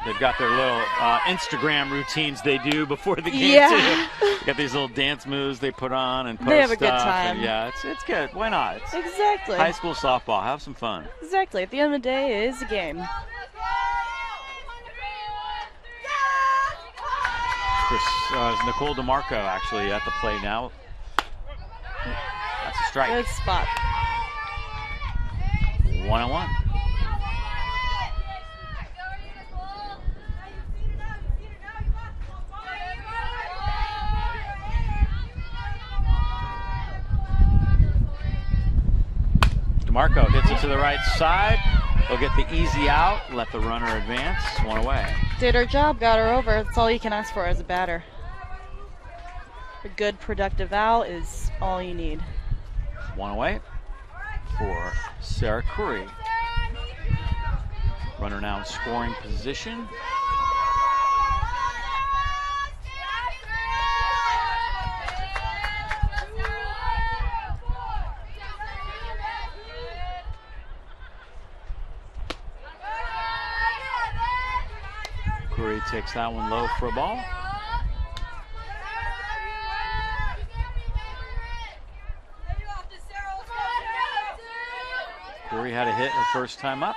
They've got their little Instagram routines they do before the game too. Got these little dance moves they put on and post They have a good stuff, time. and yeah, it's good. Why not? It's Exactly. high school softball. Have some fun. Exactly. At the end of the day, it is a game. Nicole DeMarco actually at the play now. That's a strike. Good spot. 1-1. DeMarco hits it to the right side. He'll get the easy out, let the runner advance. One away. Did her job, got her over. That's all you can ask for as a batter. A good, productive out is all you need. One away for Sarah Curry. Runner now in scoring position. Curry takes that one low for a ball. Curry had a hit her first time up.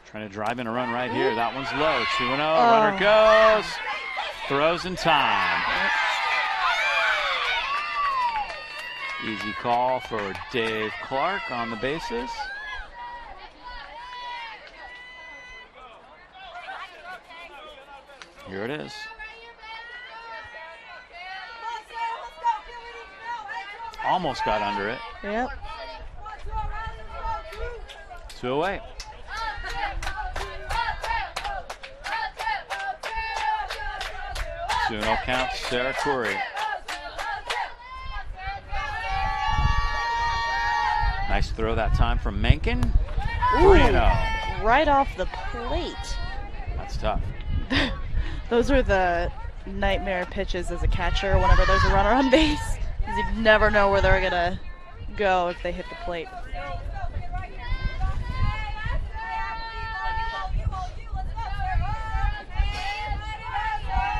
Trying to drive in a run right here. That one's low. 2-0. Runner goes. Throws in time. Easy call for Dave Clark on the bases. Here it is. Almost got under it. Yep. 2 away. Two-0 count, Sarah Curry. Nice throw that time from Menken. 3-0. Right off the plate. That's tough. Those are the nightmare pitches as a catcher whenever there's a runner on base. Because you never know where they're going to go if they hit the plate.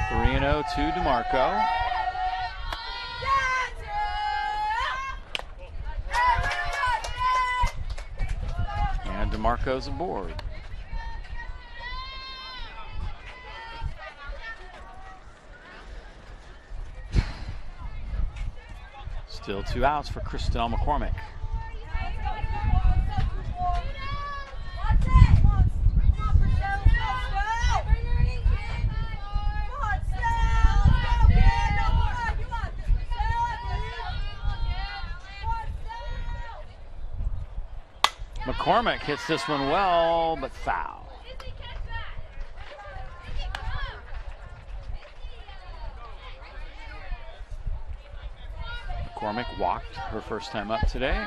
Three 3-0 to DeMarco. Marco's aboard. Still 2 outs for Christelle McCormick. McCormick hits this one well, but foul. McCormick walked her first time up today.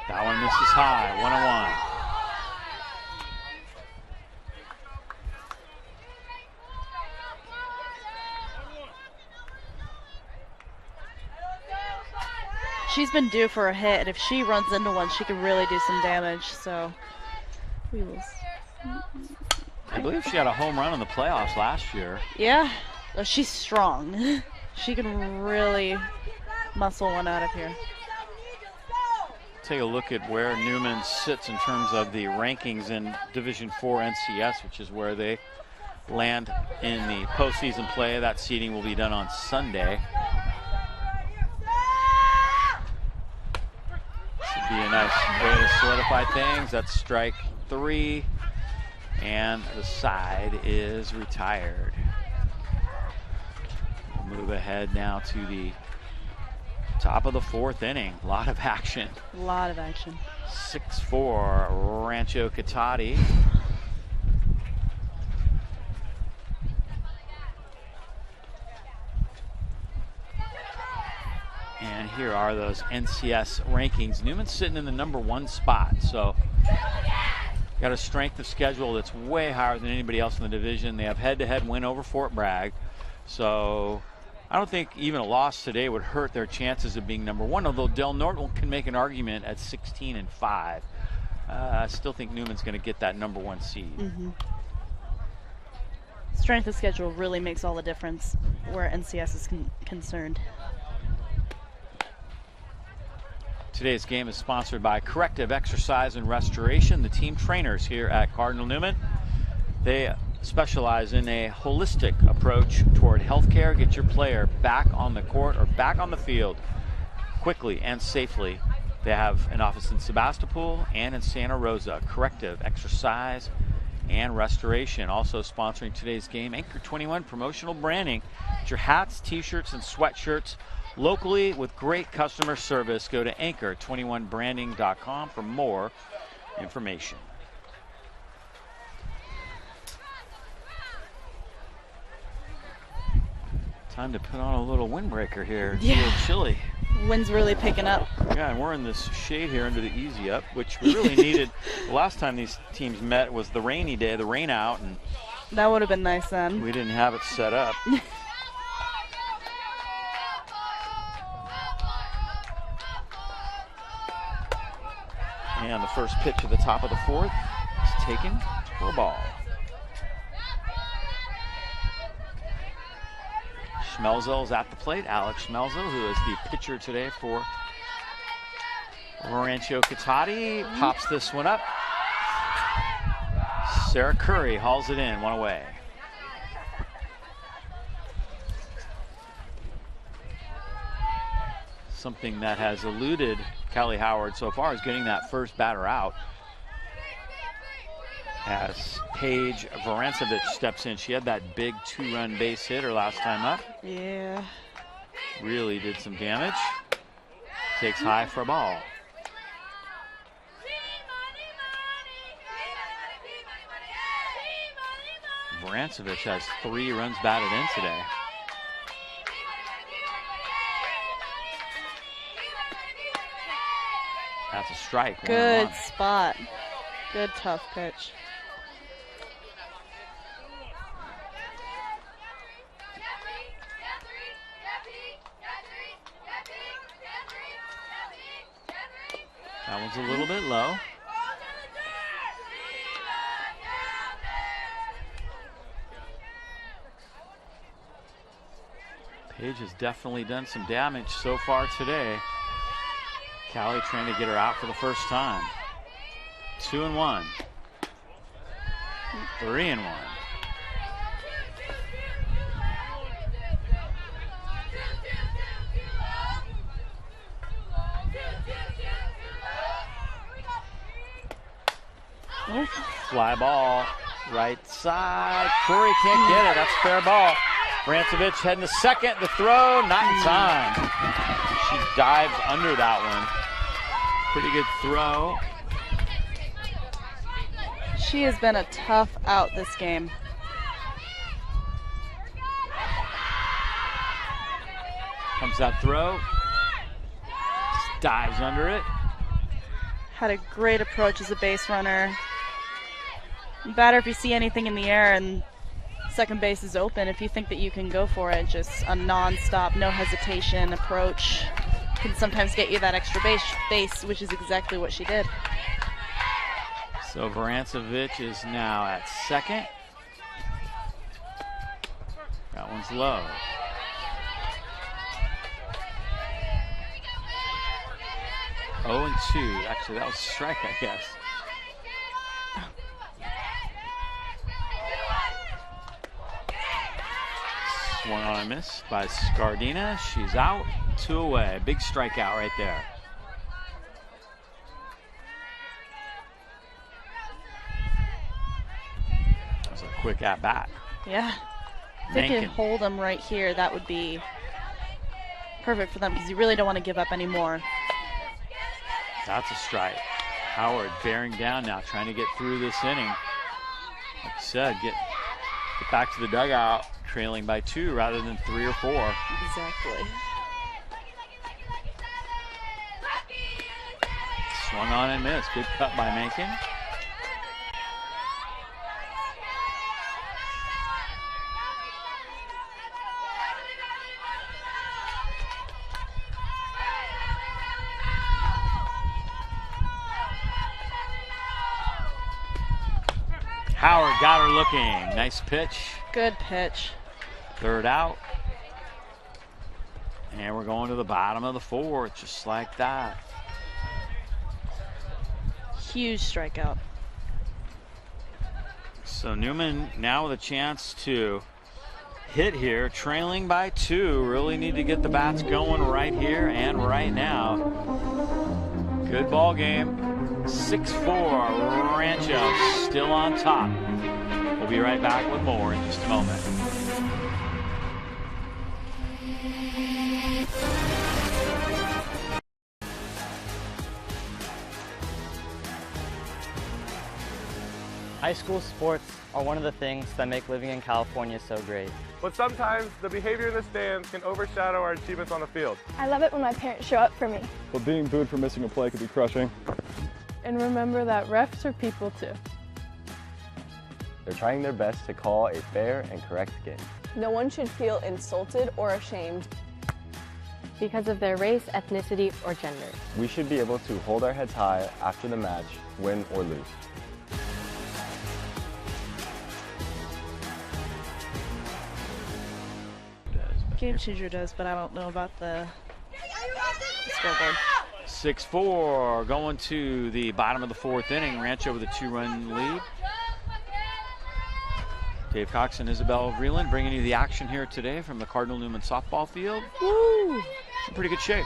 That one misses high, 1-1. She's been due for a hit, and if she runs into one, she could really do some damage. So we will. I believe she had a home run in the playoffs last year. Yeah, she's strong. She can really muscle one out of here. Take a look at where Newman sits in terms of the rankings in Division IV NCS, which is where they land in the postseason play. That seeding will be done on Sunday. Should be a nice way to solidify things. That's strike 3, and the side is retired. We'll move ahead now to the top of the 4th inning. A lot of action. A lot of action. 6-4 Rancho Cotate. And here are those NCS rankings. Newman's sitting in the #1 spot, so got a strength of schedule that's way higher than anybody else in the division. They have head-to-head win over Fort Bragg, so I don't think even a loss today would hurt their chances of being #1, although Del Norte can make an argument at 16-5. I still think Newman's going to get that #1 seed. Mm-hmm. Strength of schedule really makes all the difference where NCS is concerned. Today's game is sponsored by Corrective Exercise and Restoration, the team trainers here at Cardinal Newman. They specialize in a holistic approach toward healthcare. Get your player back on the court or back on the field quickly and safely. They have an office in Sebastopol and in Santa Rosa. Corrective Exercise and Restoration. Also sponsoring today's game, Anchor 21 promotional branding. Get your hats, t-shirts, and sweatshirts locally with great customer service. Go to anchor21branding.com for more information. Time to put on a little windbreaker here. It's a little chilly. Wind's really picking up. Yeah, and we're in this shade here under the Easy Up, which we really needed. The last time these teams met was the rainy day, the rain out, and that would have been nice then. We didn't have it set up. And the first pitch at the top of the 4th is taken for a ball. Schmelzel's at the plate. Alex Schmelzel, who is the pitcher today for Rancho Cotate, pops this one up. Sarah Curry hauls it in, 1 away. Something that has eluded Kelly Howard so far is getting that first batter out. As Paige Vorancevich steps in. She had that big 2-run base hit her last time up. Yeah. Really did some damage. Takes high for a ball. Vorancevich has 3 runs batted in today. That's a strike. Good spot. Good tough pitch. That one's a little bit low. Paige has definitely done some damage so far today. Callie trying to get her out for the first time. 2-1. 3-1. Fly ball, right side. Curry can't get it. That's fair ball. Vrancevich heading to second. The throw, not in time. She dives under that one. Pretty good throw. She has been a tough out this game. Comes that throw. Just dives under it. Had a great approach as a base runner. Better if you see anything in the air and second base is open. If you think that you can go for it, just a non-stop, no hesitation approach can sometimes get you that extra base, which is exactly what she did. So Vrancevich is now at second. That one's low. Oh, and 2. Actually, that was a strike, I guess. Swung on a miss by Cardinal. She's out. 2 away. Big strikeout right there. That was a quick at bat. Yeah. If they could hold them right here, that would be perfect for them because you really don't want to give up any more. That's a strike. Howard bearing down now, trying to get through this inning. Like I said, get back to the dugout, trailing by 2 rather than 3 or 4. Exactly. Swung on and missed. Good cut by Mencken. Howard got her looking. Nice pitch. Good pitch. Third out. And we're going to the bottom of the 4th, just like that. Huge strikeout. So Newman now with a chance to hit here, trailing by 2. Really need to get the bats going right here and right now. Good ball game. 6-4, Rancho still on top. We'll be right back with more in just a moment. High school sports are one of the things that make living in California so great. But sometimes the behavior in the stands can overshadow our achievements on the field. I love it when my parents show up for me. But being booed for missing a play could be crushing. And remember that refs are people too. They're trying their best to call a fair and correct game. No one should feel insulted or ashamed because of their race, ethnicity, or gender. We should be able to hold our heads high after the match, win or lose. Game changer does, but I don't know about the scoreboard. 6-4, going to the bottom of the 4th inning. Rancho with a 2-run lead. Dave Cox and Isabel Vreeland bringing you the action here today from the Cardinal Newman softball field. Woo! In pretty good shape.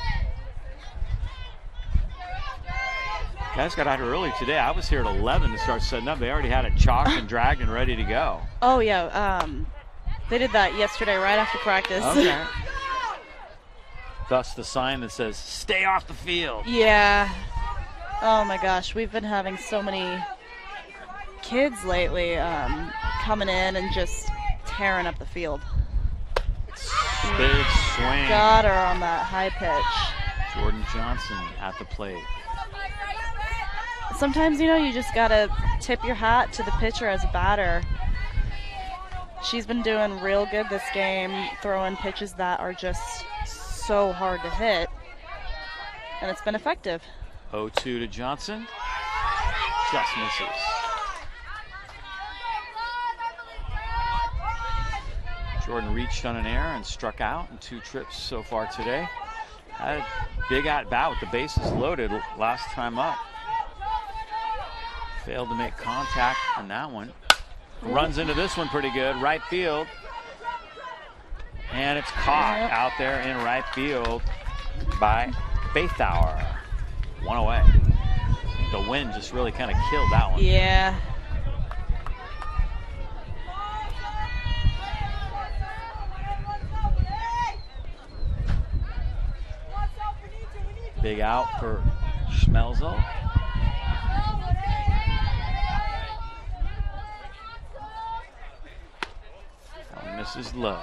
Guys got out early today. I was here at 11 to start setting up. They already had it chalked and dragged and ready to go. Oh yeah, they did that yesterday right after practice. Okay. Thus the sign that says, "Stay off the field." Yeah. Oh my gosh, we've been having so many kids lately coming in and just tearing up the field. Big swing. Got her on that high pitch. Jordan Johnson at the plate. Sometimes, you know, you just gotta tip your hat to the pitcher as a batter. She's been doing real good this game, throwing pitches that are just so hard to hit, and it's been effective. 0-2 to Johnson. Just misses. Jordan reached on an air and struck out in 2 trips so far today. Had a big at-bat with the bases loaded last time up. Failed to make contact on that one. Runs into this one pretty good, right field. And it's caught out there in right field by Baythauer. 1 away. The wind just really kind of killed that one. Yeah. Big out for Schmelzel. Misses low.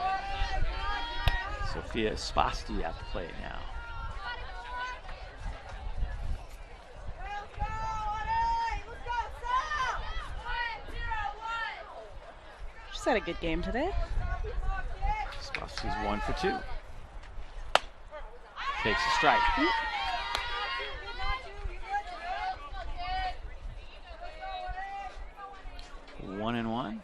Sophia Spasti at the plate now. She's had a good game today. Spasti's 1 for 2. Takes a strike. 1-1.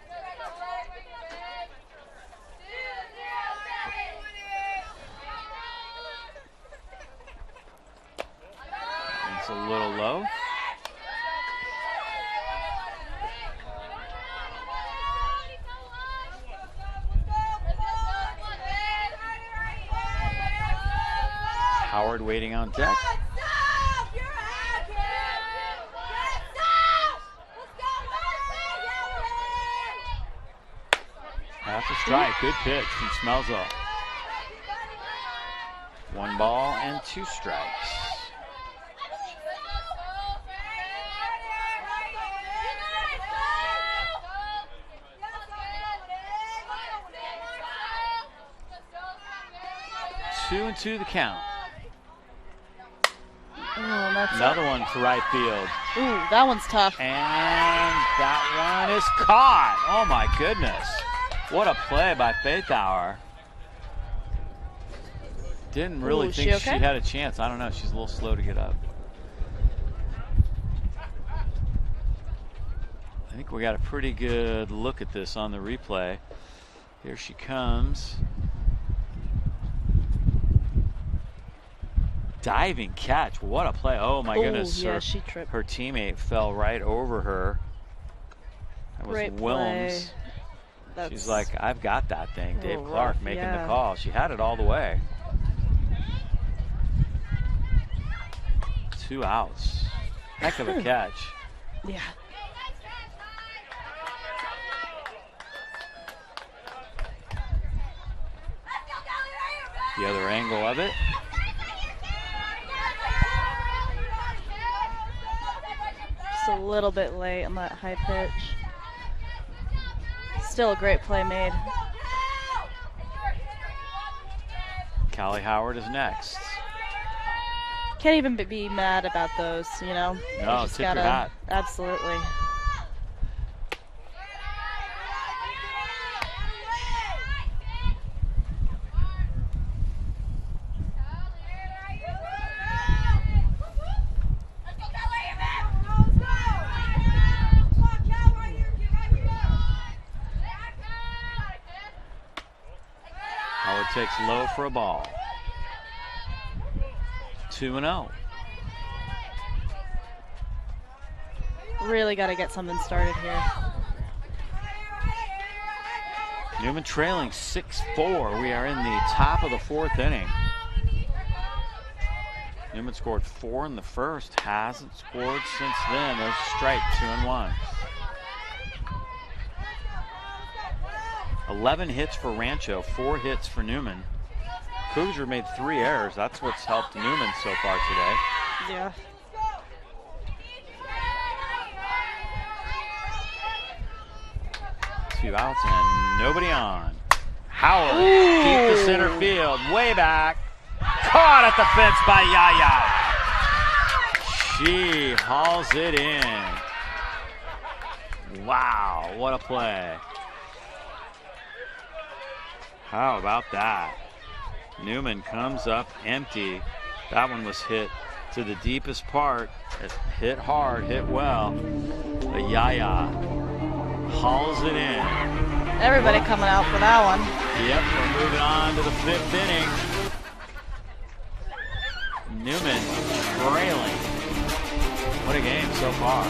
It's a little low. Howard waiting on deck. That's a strike. Good pitch from Schmelzel. 1 ball and 2 strikes. Two and 2 the count. Oh, that's another one to right field. Ooh, that one's tough. And that one is caught. Oh my goodness. What a play by Baythauer. Didn't really think she had a chance. I don't know. She's a little slow to get up. I think we got a pretty good look at this on the replay. Here she comes. Diving catch. What a play. Oh my goodness. Yeah, she tripped. Her teammate fell right over her. That was Great Wilms. She's like, I've got that thing. Dave Clark rough, making the call. She had it all the way. 2 outs. Heck of a catch. Yeah. The other angle of it. Just a little bit late on that high pitch. Still a great play made. Callie Howard is next. Can't even be mad about those, you know? No, just tip your hat. Absolutely. Howard takes low for a ball. 2-0. Really got to get something started here. Newman trailing 6-4. We are in the top of the 4th inning. Newman scored 4 in the first. Hasn't scored since then. There's a strike. 2-1. 11 hits for Rancho, 4 hits for Newman. Cougar made 3 errors. That's what's helped Newman so far today. Yeah. Two outs and nobody on. Howard, deep to center field, way back. Caught at the fence by Yaya. She hauls it in. Wow, what a play. How about that? Newman comes up empty. That one was hit to the deepest part. It hit hard, hit well. But Yaya hauls it in. Everybody coming out for that one. Yep, we're moving on to the 5th inning. Newman trailing. What a game so far.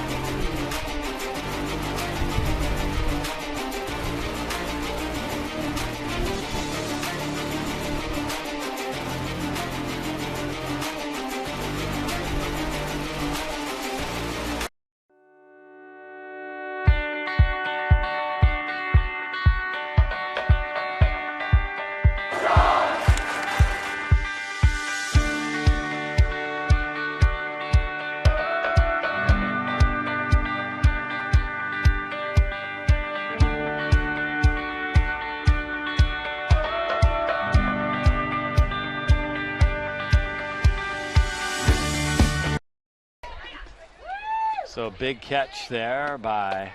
So big catch there by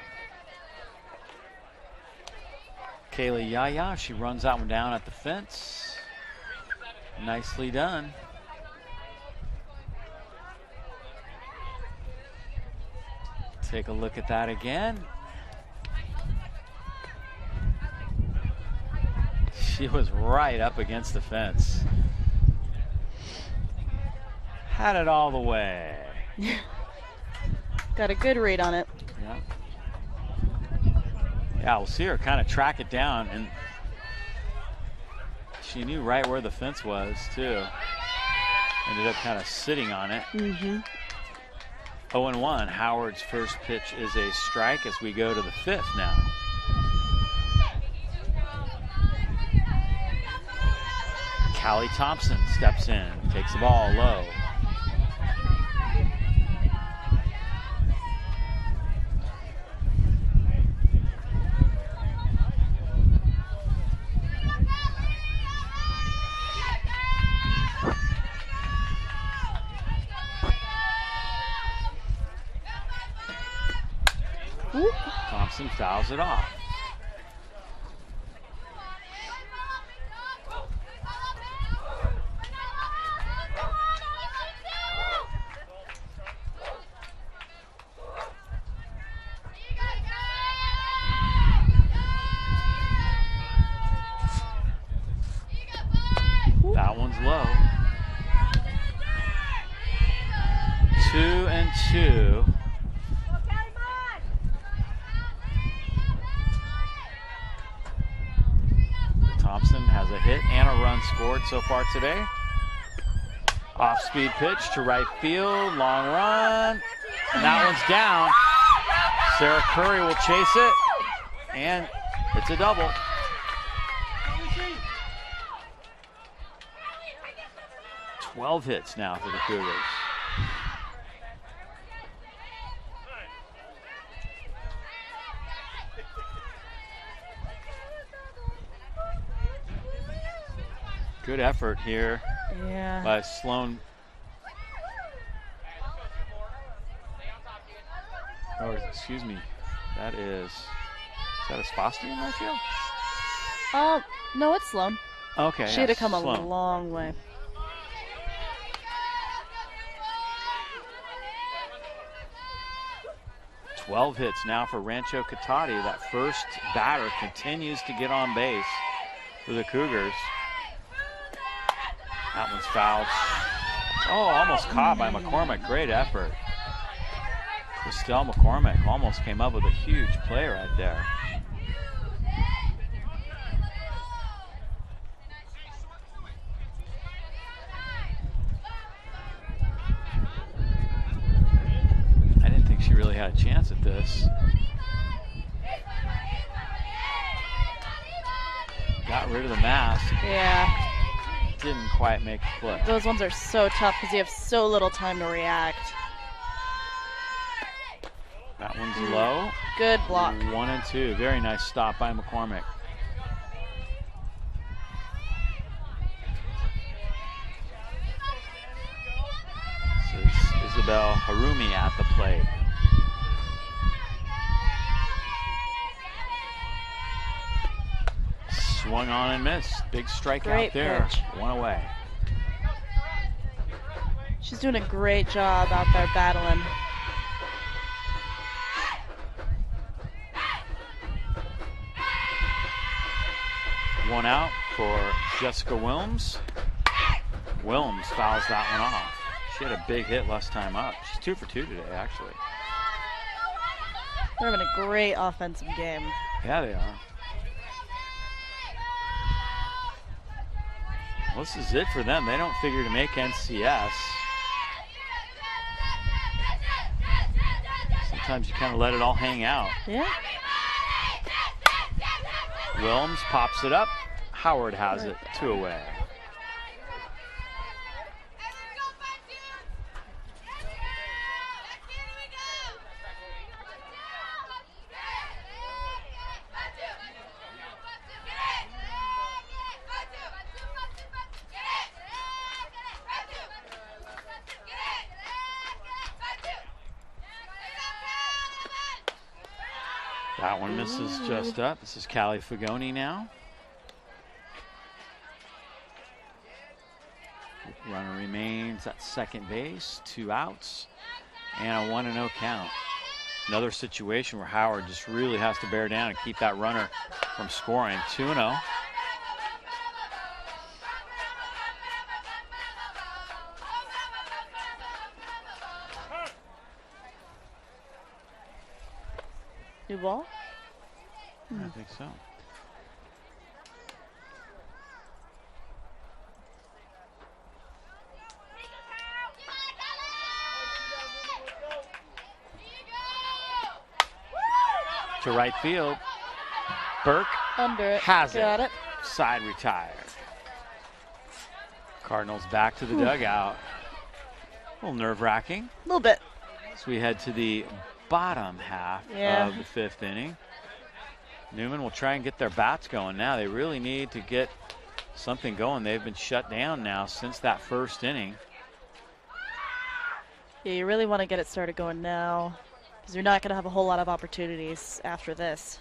Kaylee Yaya. She runs that one down at the fence. Nicely done. Take a look at that again. She was right up against the fence. Had it all the way. Got a good read on it. Yeah. Yeah, we'll see her kind of track it down, and she knew right where the fence was too. Ended up kind of sitting on it. 0-1. Howard's first pitch is a strike as we go to the 5th now. Callie Thompson steps in, takes the ball low. Thompson fouls it off. That one's low. 2-2. Thompson has a hit and a run scored so far today. Off-speed pitch to right field, long run. And that one's down. Sarah Curry will chase it, and it's a double. 12 hits now for the Cougars. Good effort here by Sloan. Or excuse me, is that a Foster in right field? No, it's Sloan. Okay. She had to come a long way. $12 hits now for Rancho Cotate. That first batter continues to get on base for the Cougars. That one's fouled. Oh, almost caught by McCormick. Great effort. Christelle McCormick almost came up with a huge play right there. I didn't think she really had a chance at this. Got rid of the mask. Yeah. Didn't quite make the flip. Those ones are so tough because you have so little time to react. That one's low. Good block. 1-2. Very nice stop by McCormick. This is Isabel Harumi at the plate. Swung on and missed. Big strikeout there. Pitch. One away. She's doing a great job out there battling. one out for Jessica Wilms. Wilms fouls that one off. She had a big hit last time up. She's 2 for 2 today, actually. They're having a great offensive game. Yeah, they are. Well, this is it for them. They don't figure to make NCS. Sometimes you kind of let it all hang out. Yeah. Wilms pops it up. Howard has it, 2 away. That one misses just up. This is Callie Fagoni now. Runner remains at second base, 2 outs, and a 1-0 count. Another situation where Howard just really has to bear down and keep that runner from scoring. 2-0. New ball? I think so. To right field. Burke Under it. has Got it. Side retired. Cardinals back to the dugout. A little nerve-wracking. A little bit. So we head to the bottom half of the 5th inning. Newman will try and get their bats going now. They really need to get something going. They've been shut down now since that 1st inning. Yeah, you really want to get it started going now because you're not going to have a whole lot of opportunities after this.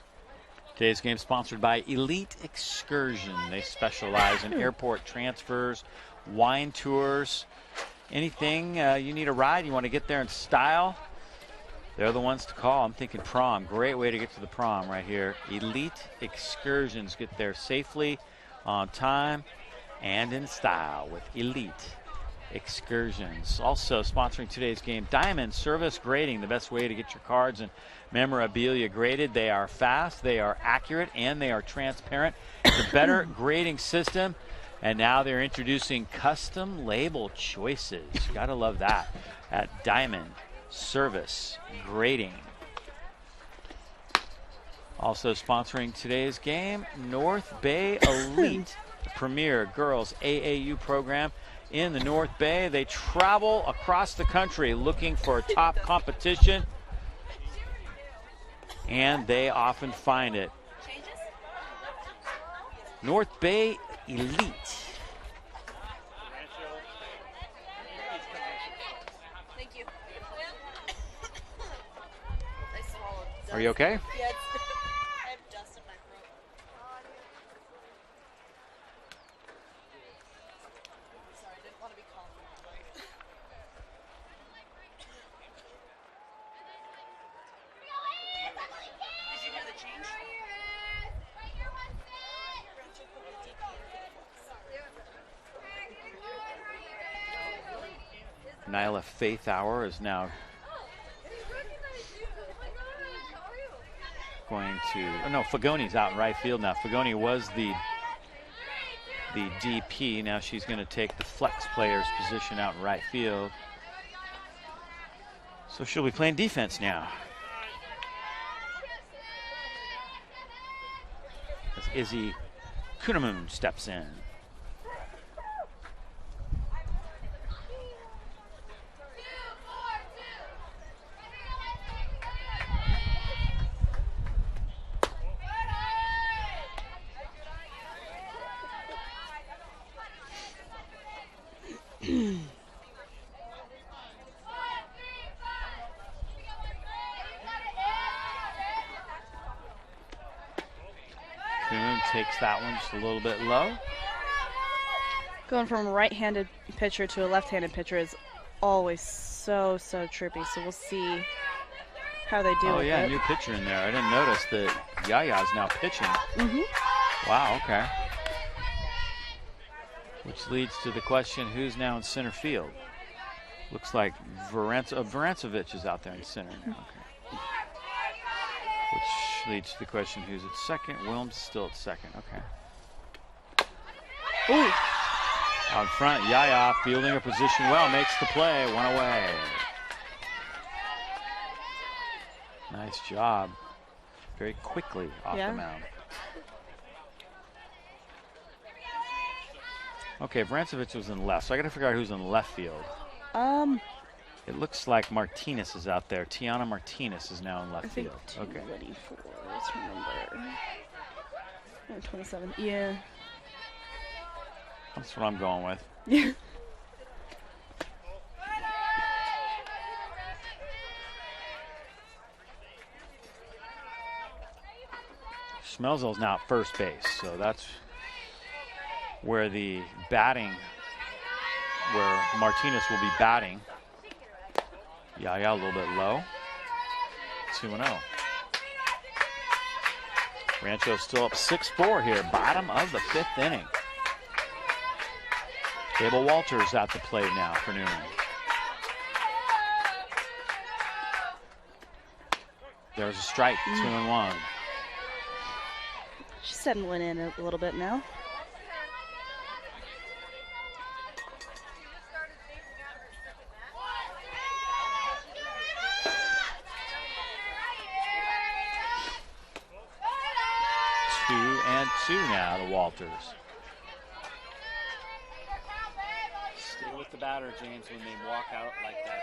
Today's game sponsored by Elite Excursion. They specialize in airport transfers, wine tours, anything you need a ride, you want to get there in style. They're the ones to call. I'm thinking prom. Great way to get to the prom right here. Elite Excursions. Get there safely, on time, and in style with Elite Excursions. Also sponsoring today's game, Diamond Service Grading, the best way to get your cards and memorabilia graded. They are fast, they are accurate, and they are transparent. It's a better grading system. And now they're introducing custom label choices. Gotta love that at Diamond Service Grading. Also sponsoring today's game, North Bay Elite, the premier girls AAU program in the North Bay. They travel across the country looking for top competition, and they often find it. North Bay Elite. Are you okay? Yeah, I have dust in my throat. Sorry, I didn't want to be coughing. Did you hear the change? Nyla Faith Hour is now going to, oh no, Fagoni's out in right field now. Fagoni was the DP. Now she's going to take the flex player's position out in right field. So she'll be playing defense now. As Izzy Kunamoon steps in. Takes that one just a little bit low. Going from a right-handed pitcher to a left-handed pitcher is always so trippy. So we'll see how they do. Oh with yeah, it. new pitcher in there. I didn't notice that Yaya's now pitching. Mm-hmm. Wow. Okay. which leads to the question, who's now in center field? Looks like Varancevich is out there in center now. Okay. Which leads to the question, who's at second? Wilms still at second. Okay. Ooh. Out front, Yaya fielding her position well, makes the play, one away. Nice job. Very quickly off the mound. Okay, Varancevich was in left, so I got to figure out who's in left field. It looks like Martinez is out there. Tiana Martinez is now in left field. Okay. 24. Let's remember. 27. Yeah. That's what I'm going with. Yeah. Schmelzel's now at first base, so that's where the batting, where Martinez will be batting. Yaya a little bit low. 2-0. Rancho still up 6-4 here, bottom of the 5th inning. Abel Walters at the plate now for Newman. There's a strike, 2-1. She's settling in a little bit now. Two now to Walters. Stay with the batter, James, when they walk out like that.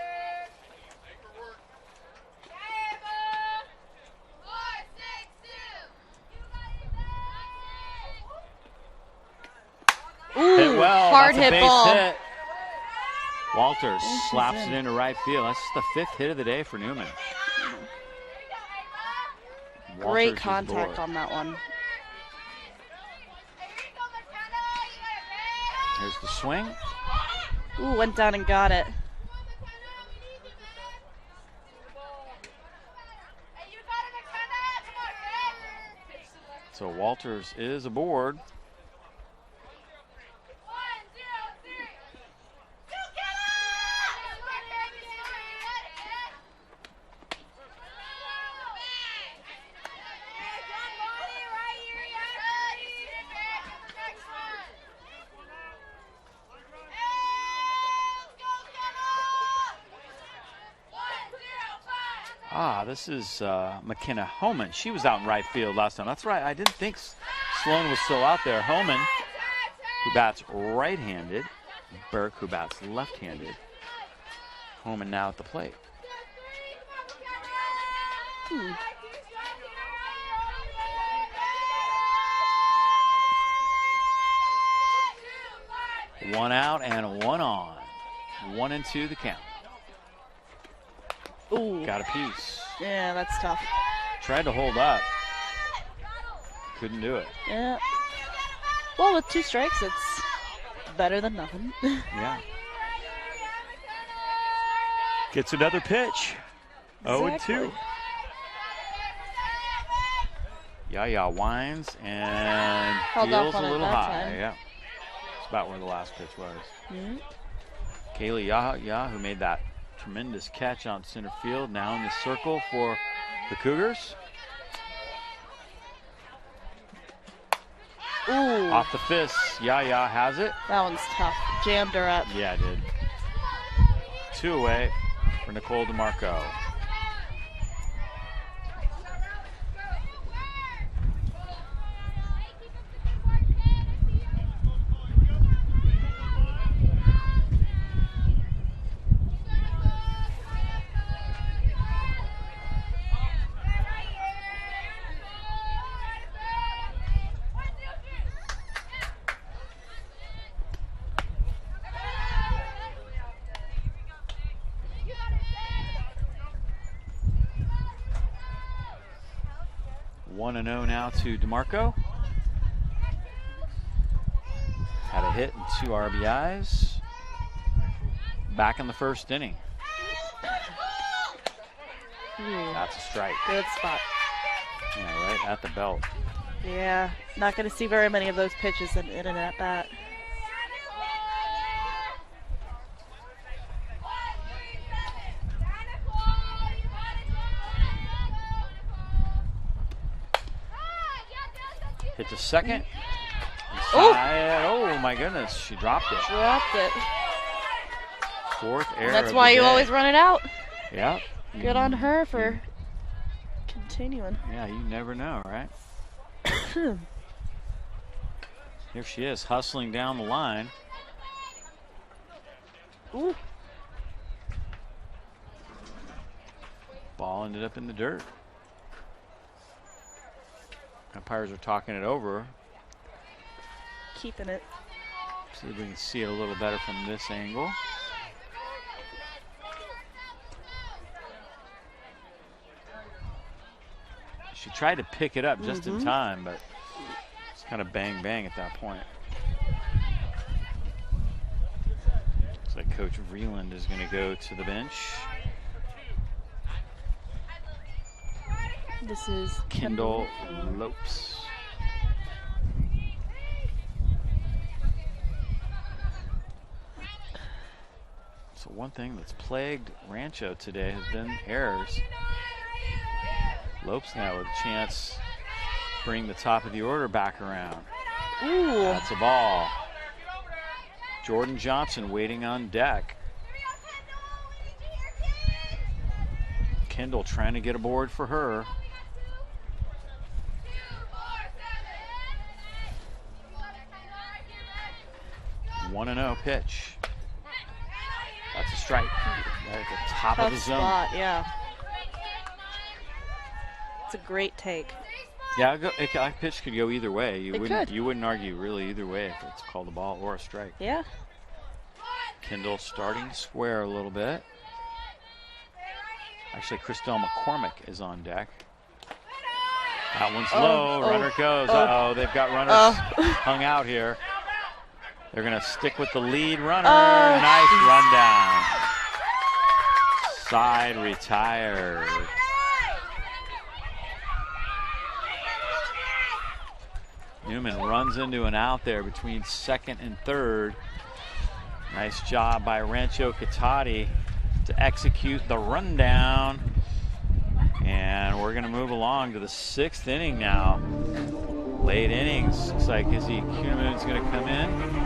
Ooh, hit well. Hard That's a hit base ball. hit. Walters slaps it into right field. That's the 5th hit of the day for Newman. Great contact on that one. Here's the swing. Ooh, went down and got it. So Walters is aboard. This is McKenna Homan. She was out in right field last time. That's right. I didn't think Sloan was still out there. Homan, who bats right-handed. Burke, who bats left-handed. Homan now at the plate. One out and one on. 1-2 the count. Ooh. Got a piece. Yeah, that's tough. Tried to hold up. Couldn't do it. Yeah. Well, with 2 strikes, it's better than nothing. Yeah. Gets another pitch. 0-2. Yaya winds and held feels off on a little it that high. time. Yeah. It's about where the last pitch was. Mm-hmm. Kaylee Yaya, who made that tremendous catch on center field, now in the circle for the Cougars. Ooh. Off the fist, Yaya has it. That one's tough. Jammed her up. Yeah, it did. 2 away for Nicole DeMarco. One 1-0 now to DeMarco. Had a hit and 2 RBIs. Back in the first inning. That's a strike. Good spot. Yeah, right at the belt. Yeah, not going to see very many of those pitches in an at-bat. Hit to second. Oh! Oh my goodness, she dropped it. Dropped it. Fourth error. That's of why the you day. always run it out. Yeah. Good on her for continuing. Yeah, you never know, right? Here she is, hustling down the line. Ooh. Ball ended up in the dirt. Umpires are talking it over. Keeping it. See if we can see it a little better from this angle. She tried to pick it up just in time, but it's kind of bang bang at that point. Looks like Coach Vreeland is going to go to the bench. This is Kendall Lopes. So one thing that's plagued Rancho today has been errors. Lopes now with a chance to bring the top of the order back around. Ooh. That's a ball. Jordan Johnson waiting on deck. Kendall trying to get a board for her. One and 0 pitch. That's a strike. Right at the top of the zone. Spot, yeah. It's a great take. Yeah, a pitch could go either way. You could. wouldn't argue really either way if it's called a ball or a strike. Yeah. Kendall starting square a little bit. Actually, Christelle McCormick is on deck. That one's low. Runner goes. Uh-oh, they've got runners hung out here. They're going to stick with the lead runner. Nice run down. Side retired. Newman runs into an out there between second and third. Nice job by Rancho Cotate to execute the rundown. And we're going to move along to the 6th inning now. Late innings. Looks like Izzy Kuhnemoon's going to come in.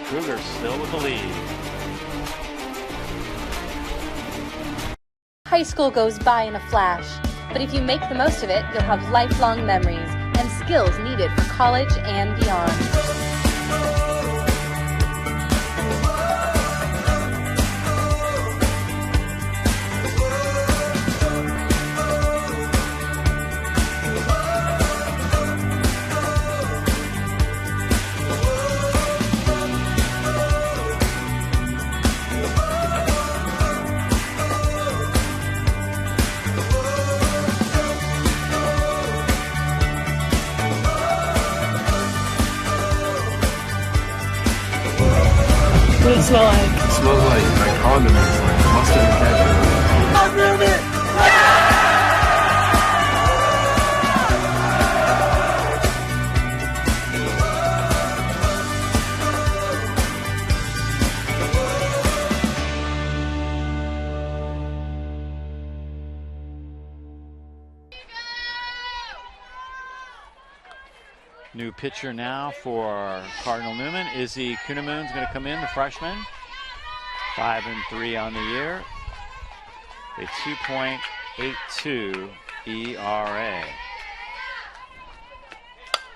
Cougars still with the lead. High school goes by in a flash, but if you make the most of it, you'll have lifelong memories and skills needed for college and beyond. What does it smell like? It smells like condiments, like mustard and ketchup. New pitcher now for Cardinal Newman. Izzy Kuhnemoon's going to come in, the freshman. 5-3 on the year. A 2.82 ERA.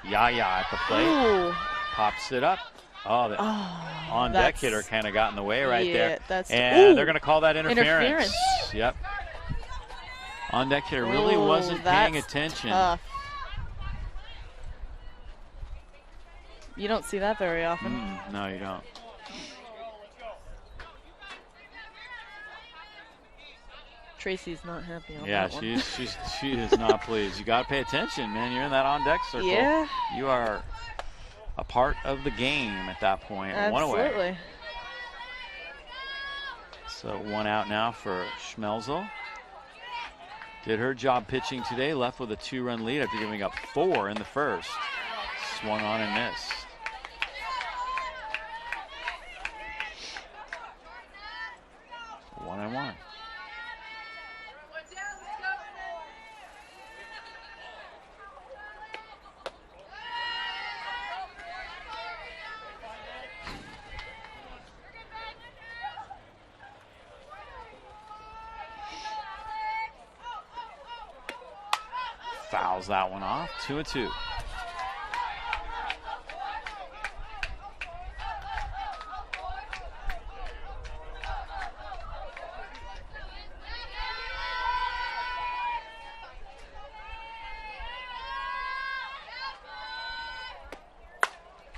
Yaya at the plate. Ooh. Pops it up. Oh, the on-deck hitter kind of got in the way right there. And they're going to call that interference. Yep. On-deck hitter really wasn't paying attention. Tough. You don't see that very often. No, you don't. Tracy's not happy on Yeah, that one. she is not pleased. You got to pay attention, man. You're in that on-deck circle. Yeah. You are a part of the game at that point. Absolutely. One away. So one out now for Schmelzel. Did her job pitching today. Left with a 2-run lead after giving up 4 in the first. Swung on and missed. Fouls that one off. 2-2.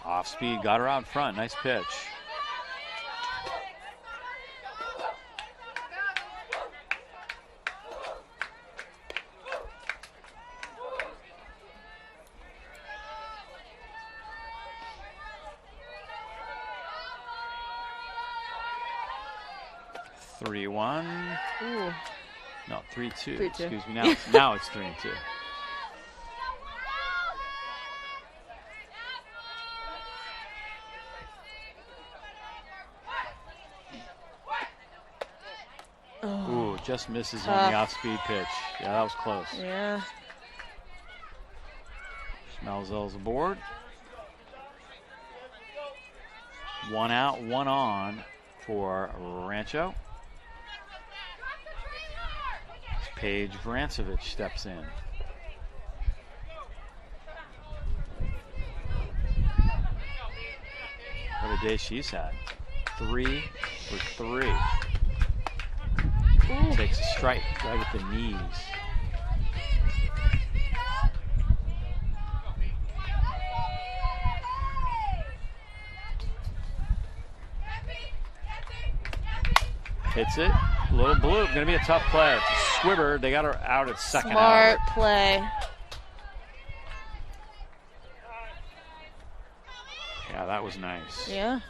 Off speed, got her out front. Nice pitch. Three one. Ooh. No, 3-2. 3-2. Excuse me. Now it's 3-2. Ooh, just misses on the off-speed pitch. Yeah, that was close. Yeah. Schmelzel's aboard. 1 out, 1 on for Rancho. Paige Varancevich steps in. What a day she's had. 3 for 3. Ooh. Takes a strike right at the knees. Hits it. A little blue. Going to be a tough play. It's a squibber. They got her out at second. Smart play. Yeah, that was nice. Yeah.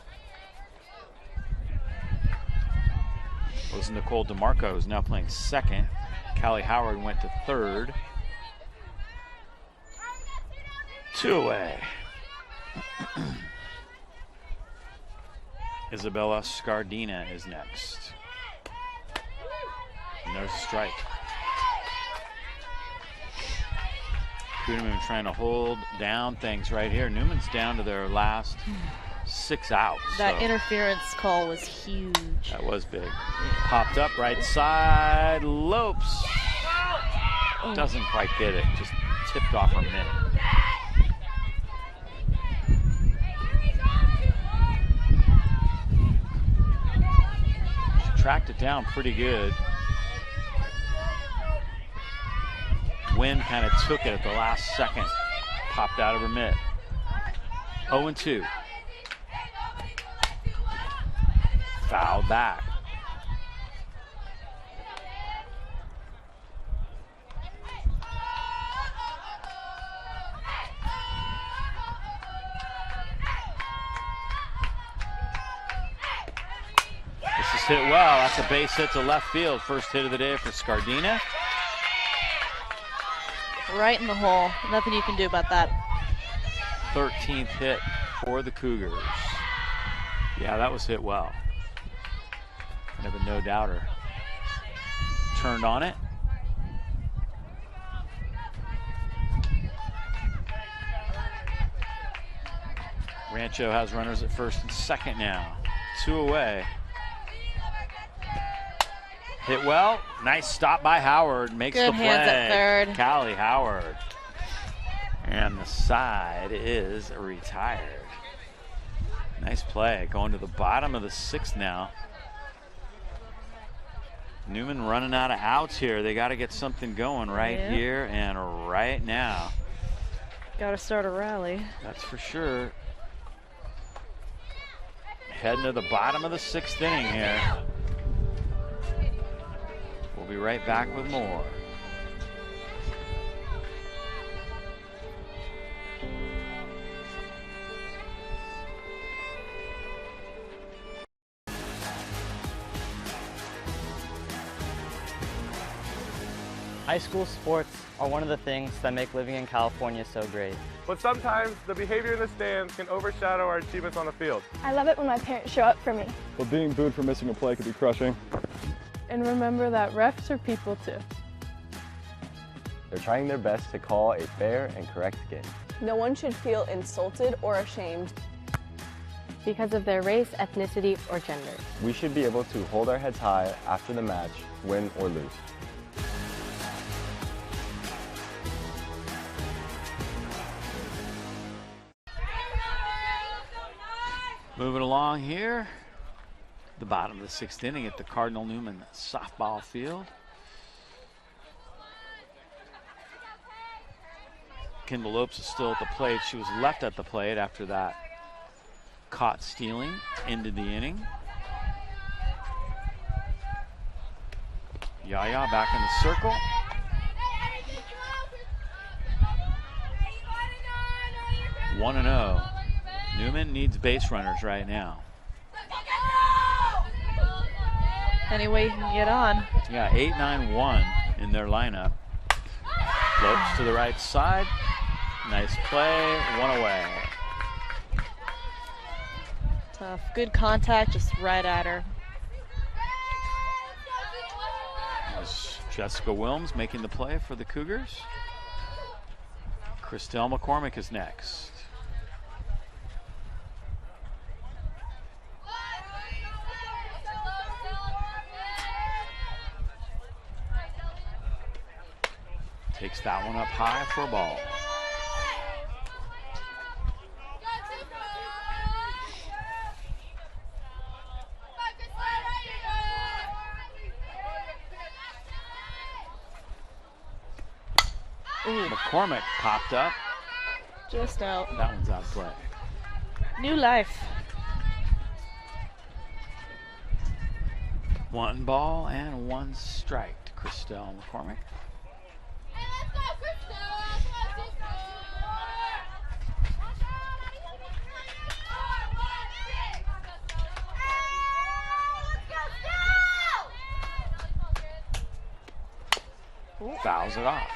It was Nicole DeMarco, who's now playing second. Callie Howard went to third. 2 away. Isabella Scardina is next. And there's a strike. Newman trying to hold down things right here. Newman's down to their last 6 outs. That interference call was huge. That was big. Popped up right side. Lopes. Doesn't quite get it. Just tipped off her mitt. She tracked it down pretty good. Wind kind of took it at the last second. Popped out of her mitt. 0-2. Foul back. This is hit well. That's a base hit to left field. First hit of the day for Scardina. Right in the hole. Nothing you can do about that. 13th hit for the Cougars. Yeah, that was hit well. Kind of a no-doubter. Turned on it. Rancho has runners at first and second now. 2 away. Hit well. Nice stop by Howard. Makes Good the play. hands at third. Callie Howard. And the side is retired. Nice play. Going to the bottom of the 6th now. Newman running out of outs here. They got to get something going right here and right now. Got to start a rally. That's for sure. Heading to the bottom of the 6th inning here. We'll be right back with more. High school sports are one of the things that make living in California so great. But sometimes the behavior in the stands can overshadow our achievements on the field. I love it when my parents show up for me. But being booed for missing a play could be crushing. And remember that refs are people too. They're trying their best to call a fair and correct game. No one should feel insulted or ashamed because of their race, ethnicity, or gender. We should be able to hold our heads high after the match, win or lose. Moving along here, the bottom of the 6th inning at the Cardinal Newman softball field. Kendall Lopes is still at the plate. She was left at the plate after that caught stealing into the inning. Yaya back in the circle. One and 0. Newman needs base runners right now. Any way you can get on. Yeah, 8-9-1 in their lineup. Lopes to the right side. Nice play, one away. Tough, good contact, just right at her. There's Jessica Wilms making the play for the Cougars. Christelle McCormick is next. Takes that one up high for a ball. Ooh. McCormick popped up. Just out. That one's out of play. New life. 1 ball and 1 strike to Christelle McCormick. Fouls it off.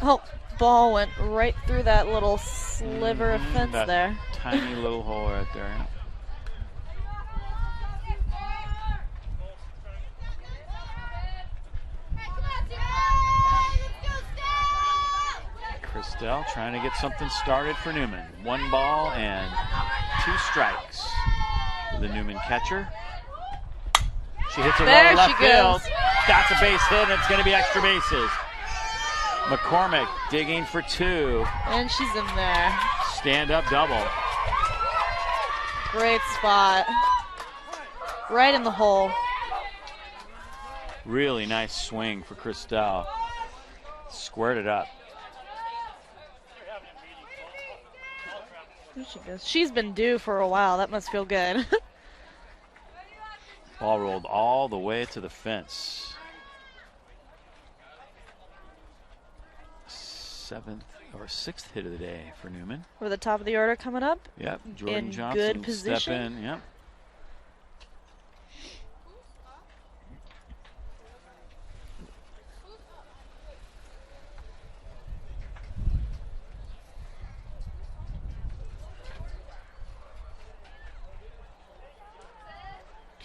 Oh, ball went right through that little sliver of fence that there. Tiny little hole right there. Yeah. Christelle trying to get something started for Newman. 1 ball and 2 strikes for the Newman catcher. She hits it right left field. That's a base hit, and it's going to be extra bases. McCormick digging for 2. And she's in there. Stand-up double. Great spot. Right in the hole. Really nice swing for Christelle. Squared it up. There she goes. She's been due for a while. That must feel good. Ball rolled all the way to the fence. 7th or 6th hit of the day for Newman. We're the top of the order coming up. Yep, Jordan in Johnson good will position. step in. Yep.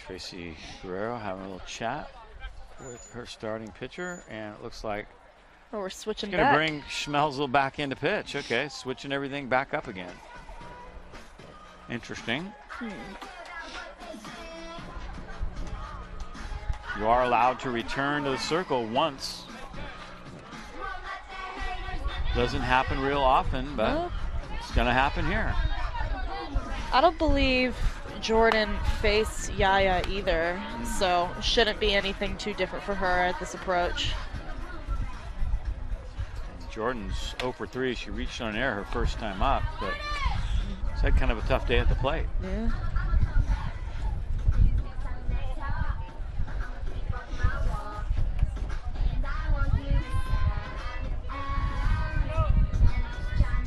Tracy Guerrero having a little chat with her starting pitcher, and it looks like oh, we're switching going to back. bring Schmelzel back into pitch. Okay, switching everything back up again. Interesting. You are allowed to return to the circle once. Doesn't happen real often, but it's going to happen here. I don't believe Jordan faced Yaya either, so shouldn't be anything too different for her at this approach. Jordan's 0 for 3. She reached on air her first time up, but she's had kind of a tough day at the plate. Yeah.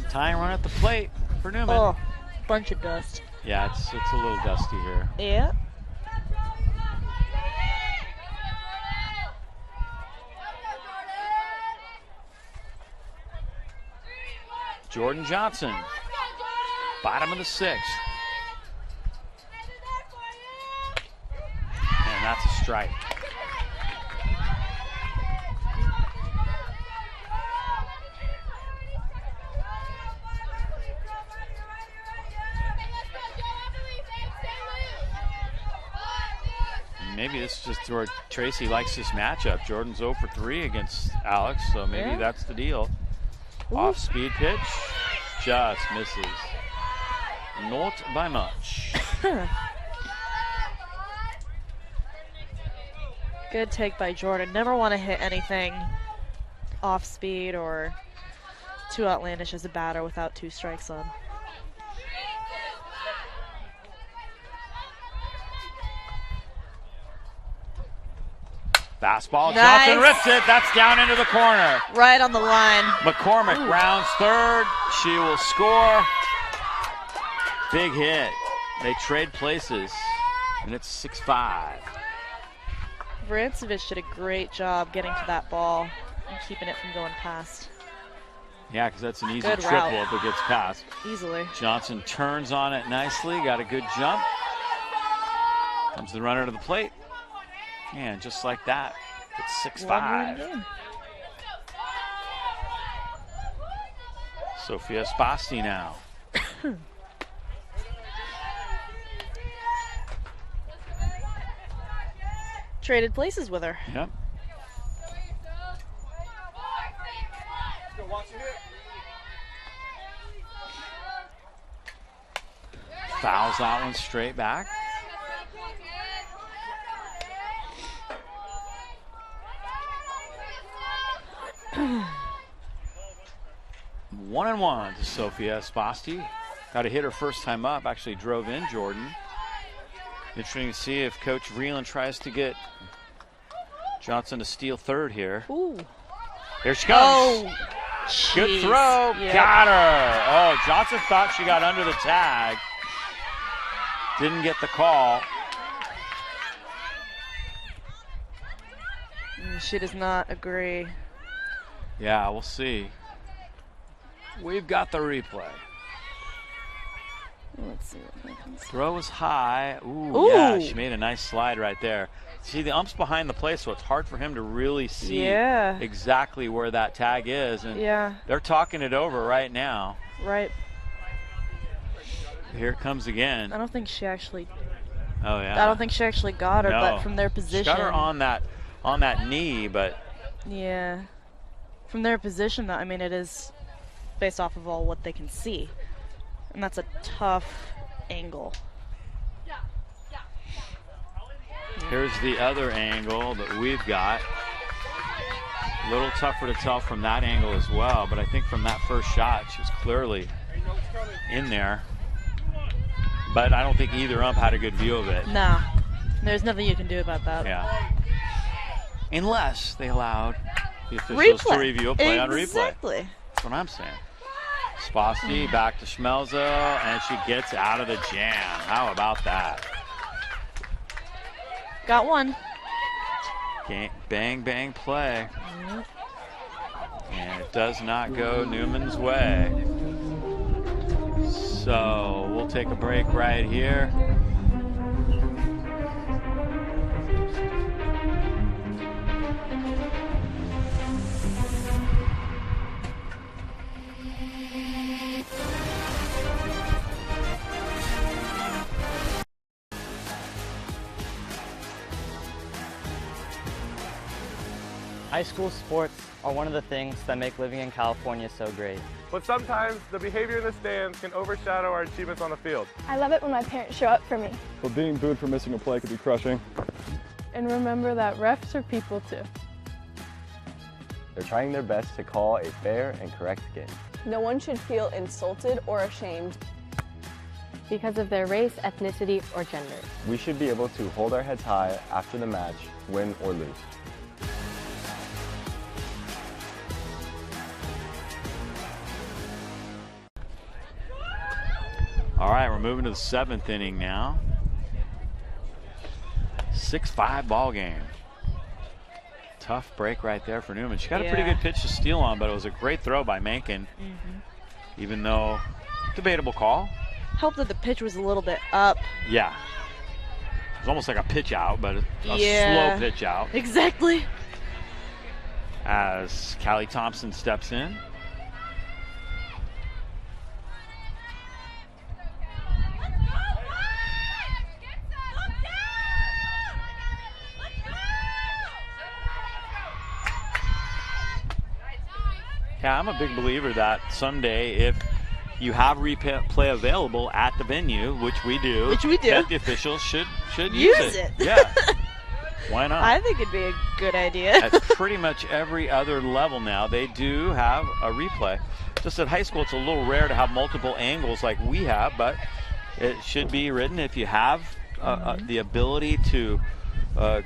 Tying run at the plate for Newman. Oh, bunch of dust. Yeah, it's a little dusty here. Yeah. Jordan Johnson, bottom of the 6th. And that's a strike. Maybe this is just where Tracy likes this matchup. Jordan's 0 for 3 against Alex, so maybe that's the deal. Off-speed pitch, just misses. Not by much. Good take by Jordan. Never want to hit anything off speed or too outlandish as a batter without 2 strikes on. Fastball, Nice. Johnson rips it. That's down into the corner. Right on the line. McCormick rounds third. She will score. Big hit. They trade places, and it's 6-5. Varancevich did a great job getting to that ball and keeping it from going past. Yeah, because that's an easy Good triple route. if it gets past. Easily. Johnson turns on it nicely. Got a good jump. Comes the runner to the plate. And just like that, it's 6-5. Sophia Spasti now. Traded places with her. Yep. Fouls that one straight back. One and one to Sophia Spasti. Got a hit her first time up. Actually drove in Jordan. Interesting to see if Coach Vreeland tries to get Johnson to steal third here. Ooh. Here she comes. Oh, good jeez. throw. Yep. Got her. Oh, Johnson thought she got under the tag. Didn't get the call. She does not agree. Yeah, we'll see. We've got the replay. Let's see what happens. Throw was high. Ooh, Ooh. yeah, she made a nice slide right there. See, the ump's behind the plate, so it's hard for him to really see exactly where that tag is. And they're talking it over right now. Right. Here it comes again. I don't think she actually. Oh yeah. I don't think she actually got her, No. but from their position. She got her on that knee, but. Yeah. From their position, I mean, it is based off of all what they can see, and that's a tough angle. Here's the other angle that we've got. A little tougher to tell from that angle as well, but I think from that first shot, she was clearly in there. But I don't think either ump had a good view of it. Nah, there's nothing you can do about that. Yeah. Unless they allowed the officials to review a play on replay. Exactly. That's what I'm saying. Spasti back to Schmelzo, and she gets out of the jam. How about that? Got one. Bang, bang play. And it does not go Newman's way. So we'll take a break right here. High school sports are one of the things that make living in California so great. But sometimes the behavior in the stands can overshadow our achievements on the field. I love it when my parents show up for me. But being booed for missing a play could be crushing. And remember that refs are people too. They're trying their best to call a fair and correct game. No one should feel insulted or ashamed because of their race, ethnicity, or gender. We should be able to hold our heads high after the match, win or lose. All right, we're moving to the 7th inning now. 6-5 ball game. Tough break right there for Newman. She got a pretty good pitch to steal on, but it was a great throw by Mencken. Even though, debatable call. Helped that the pitch was a little bit up. Yeah. It was almost like a pitch out, but a slow pitch out. Exactly. As Callie Thompson steps in. Yeah, I'm a big believer that someday if you have replay available at the venue, which we do, that the officials should use it. Yeah. Why not? I think it'd be a good idea. At pretty much every other level now, they do have a replay. Just at high school, it's a little rare to have multiple angles like we have, but it should be written if you have the ability to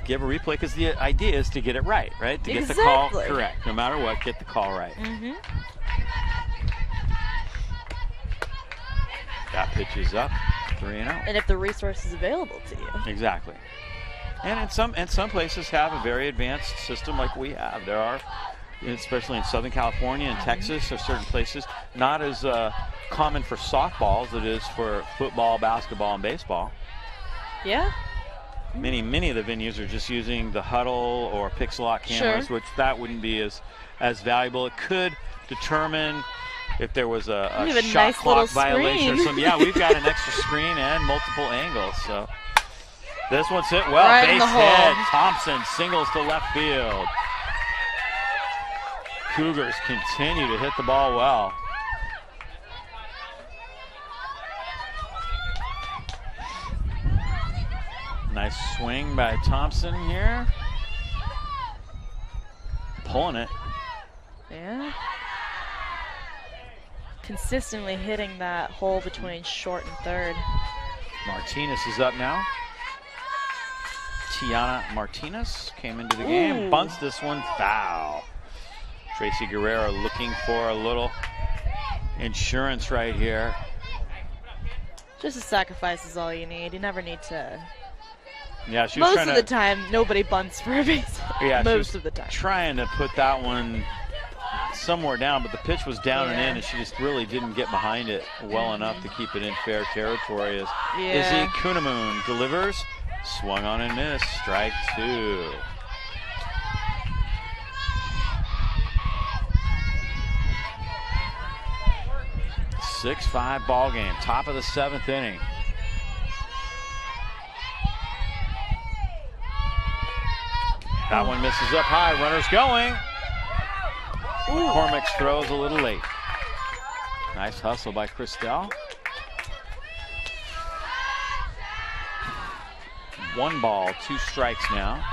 give a replay, because the idea is to get it right? To get the call correct. No matter what, get the call right. That pitch is up, 3-0. And if the resource is available to you. Exactly. And some places have a very advanced system like we have. There are, especially in Southern California and Texas, or certain places, not as common for softball as it is for football, basketball, and baseball. Yeah. Many of the venues are just using the huddle or pixel lock cameras, which that wouldn't be as valuable. It could determine if there was a shot nice clock violation or something. Yeah, we've got an extra screen and multiple angles. So this one's hit well. Right Base hit. Thompson singles to left field. Cougars continue to hit the ball well. Nice swing by Thompson here. Pulling it. Yeah. Consistently hitting that hole between short and third. Martinez is up now. Tiana Martinez came into the game. Bunts this one foul. Tracy Guerrero looking for a little insurance right here. Just a sacrifice is all you need. You never need to. Yeah, she was most of the time, nobody bunts for a base. Yeah, most of the time. Trying to put that one somewhere down, but the pitch was down and in, and she just really didn't get behind it well enough to keep it in fair territory. As Izzy Kunamoon delivers, swung on and missed, strike 2. A 6-5 ball game, top of the 7th inning. That one misses up high, runner's going. McCormick's throws a little late. Nice hustle by Christelle. 1 ball, 2 strikes now.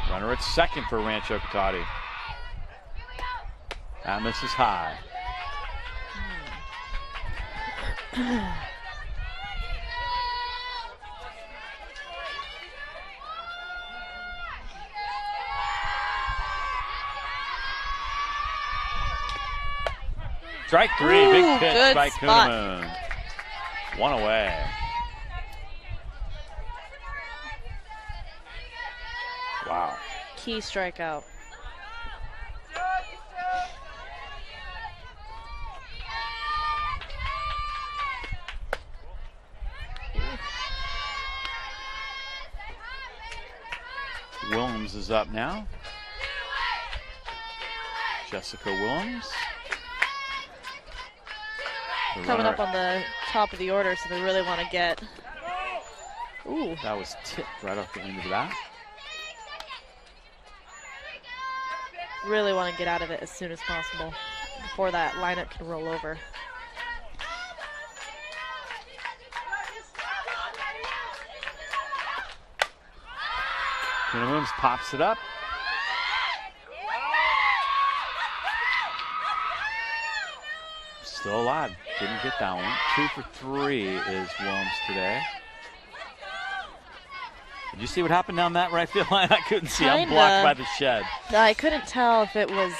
Runner at second for Rancho Cotate. That misses high. Strike 3, big pitch by Kunamoon. 1 away. Wow. Key strikeout. Williams is up now. Jessica Williams. Coming up on the top of the order, so they really want to get. Ooh. That was tipped right off the end of the bat. Really want to get out of it as soon as possible before that lineup can roll over. Williams pops it up. Still alive. Didn't get that one. 2 for 3 is Williams today. Did you see what happened down that right field line? I couldn't see. I'm blocked by the shed. I couldn't tell if it was.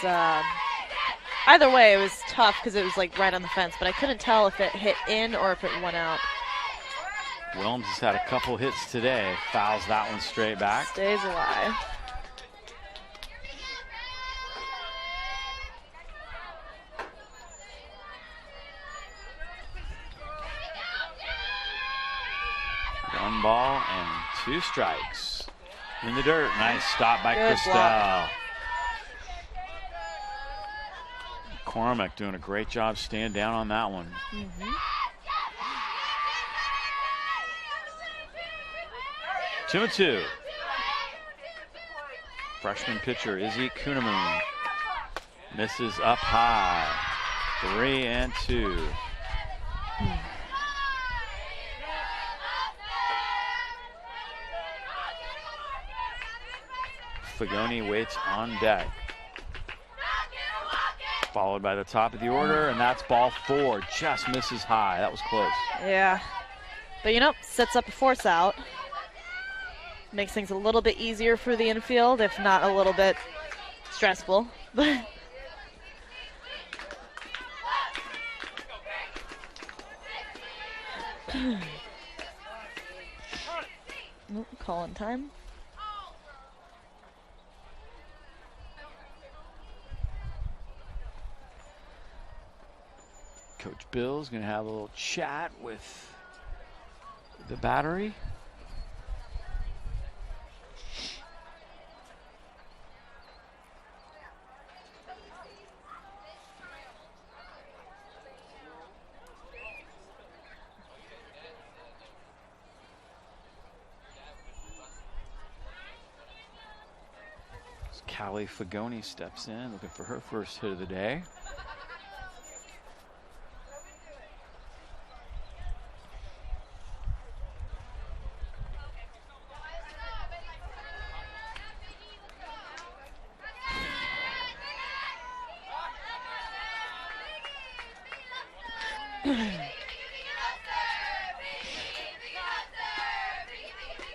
Either way, it was tough because it was like right on the fence, but I couldn't tell if it hit in or if it went out. Williams has had a couple hits today. Fouls that one straight back. Stays alive. One ball and 2 strikes. In the dirt. Nice stop by Christelle. Block. McCormick doing a great job staying down on that one. 2-2. freshman pitcher Izzy Kunemoon misses up high. 3-2. Fagoni waits on deck. Followed by the top of the order, and that's ball 4. Just misses high. That was close. Yeah. But you know, sets up a force out. Makes things a little bit easier for the infield, if not a little bit stressful. Calling time. Coach Bill's going to have a little chat with the battery. Callie Fagoni steps in, looking for her first hit of the day.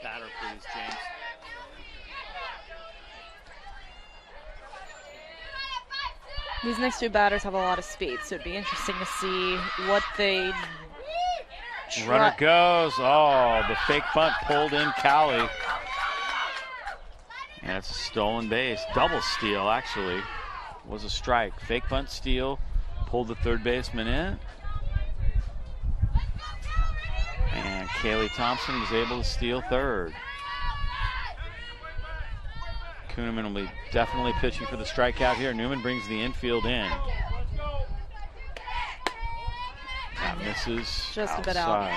Batter, please, James. These next two batters have a lot of speed, so it'd be interesting to see what they try. Runner goes. Oh, the fake bunt pulled in Callie. And it's a stolen base. Double steal, actually. Was a strike. Fake bunt steal. Pulled the third baseman in. And Kaylee Thompson was able to steal third. Kuneman will be definitely pitching for the strikeout here. Newman brings the infield in. That misses just outside. A bit out.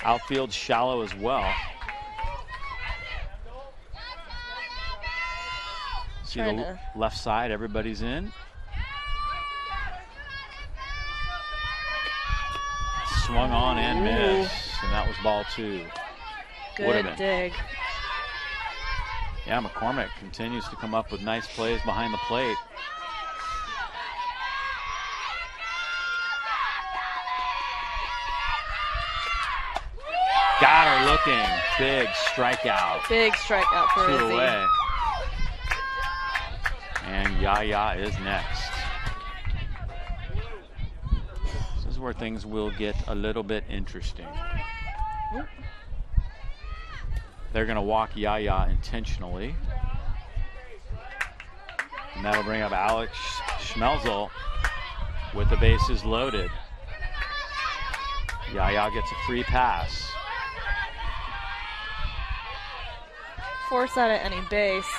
Outfield shallow as well. See the left side, everybody's in. Swung on and missed, and that was ball 2. Good dig. Yeah, McCormick continues to come up with nice plays behind the plate. Got her looking. Big strikeout. Big strikeout for 2 Izzy. away. And Yaya is next. This is where things will get a little bit interesting. They're going to walk Yaya intentionally. And that'll bring up Alex Schmelzel with the bases loaded. Yaya gets a free pass. Force out at any base.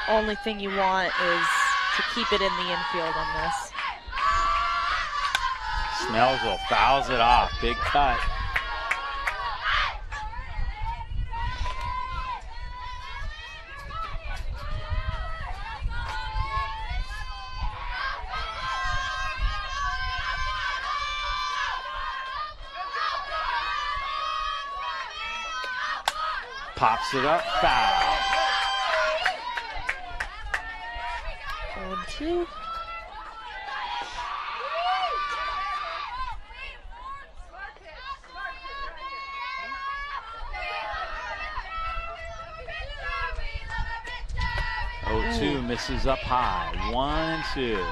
Only thing you want is to keep it in the infield on this. Schmelzel fouls it off. Big cut. Pops it up, foul. 1-2. Ooh. Misses up high. 1-2.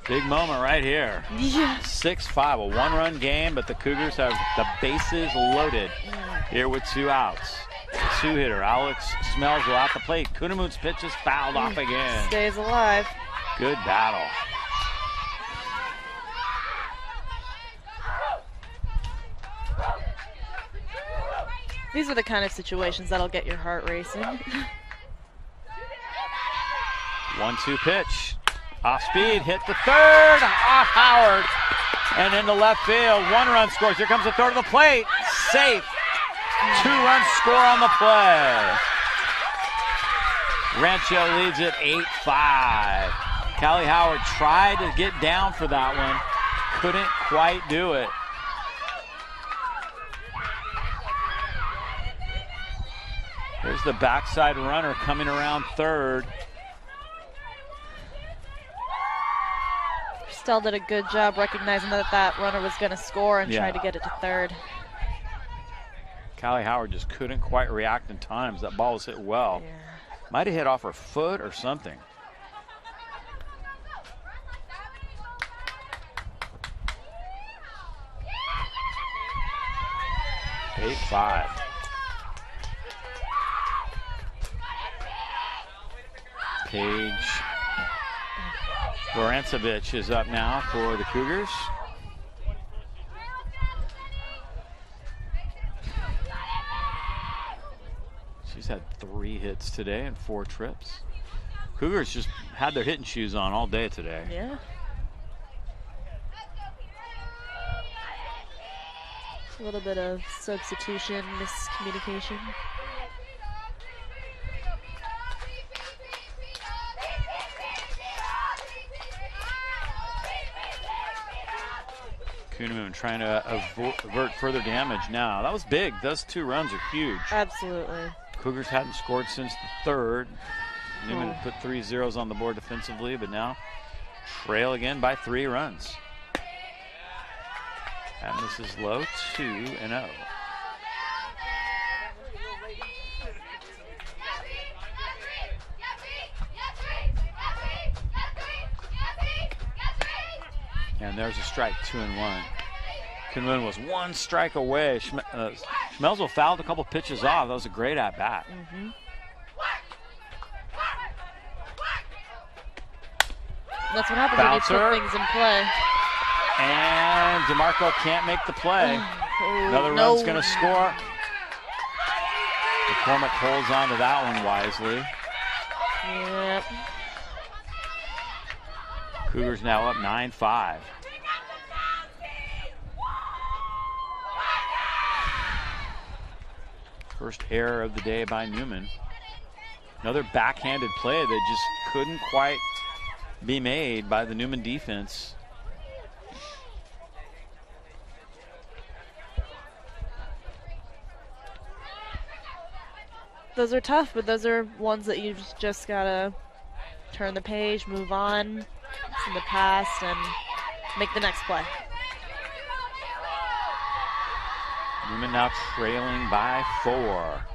Big moment right here. Yeah. 6-5, a one-run game, but the Cougars have the bases loaded here with 2 outs. Two-hitter Alex Schmelzel out the plate. Kunemoon's pitch is fouled off again. Stays alive. Good battle. These are the kind of situations that'll get your heart racing. 1-2 pitch. Off speed, hit the third, off Howard, and into left field. 1 run scores. Here comes the throw to the plate. Safe. 2-run score on the play. Rancho leads it 8-5. Callie Howard tried to get down for that one. Couldn't quite do it. Here's the backside runner coming around third. Still did a good job recognizing that that runner was going to score and tried to get it to third. Callie Howard just couldn't quite react in times. That ball was hit well. Yeah. Might have hit off her foot or something. Eight, 5. Paige Vorancevich is up now for the Cougars. She's had 3 hits today and 4 trips. Cougars just had their hitting shoes on all day today. Yeah. A little bit of substitution, miscommunication. Newman trying to avert further damage now. That was big. Those 2 runs are huge. Absolutely. Cougars hadn't scored since the 3rd. Newman put 3 zeros on the board defensively, but now trail again by 3 runs. And this is low, 2-0. And there's a strike, 2-1. Newman was 1 strike away. Schmelzel fouled a couple pitches off. That was a great at-bat. That's what happens when you put things in play. And DeMarco can't make the play. Another run's going to score. McCormick holds on to that one wisely. Yep. Cougars now up 9-5. First error of the day by Newman. Another backhanded play that just couldn't quite be made by the Newman defense. Those are tough, but those are ones that you've just got to turn the page, move on. It's in the past, and make the next play. Newman now trailing by 4.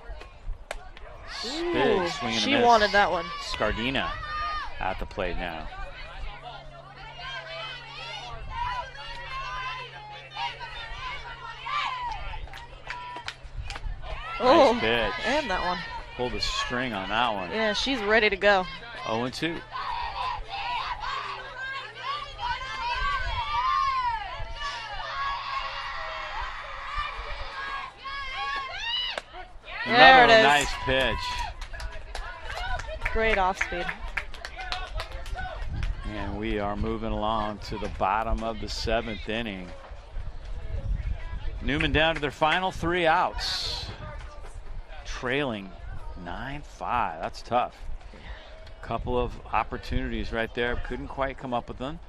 Big swing and a miss. She wanted that one. Scardina at the plate now. Nice pitch. And that one. Pulled the string on that one. Yeah, she's ready to go. 0-2. There it is. Nice pitch. Great off speed. And we are moving along to the bottom of the 7th inning. Newman down to their final 3 outs. Trailing 9-5. That's tough. Couple of opportunities right there. Couldn't quite come up with them.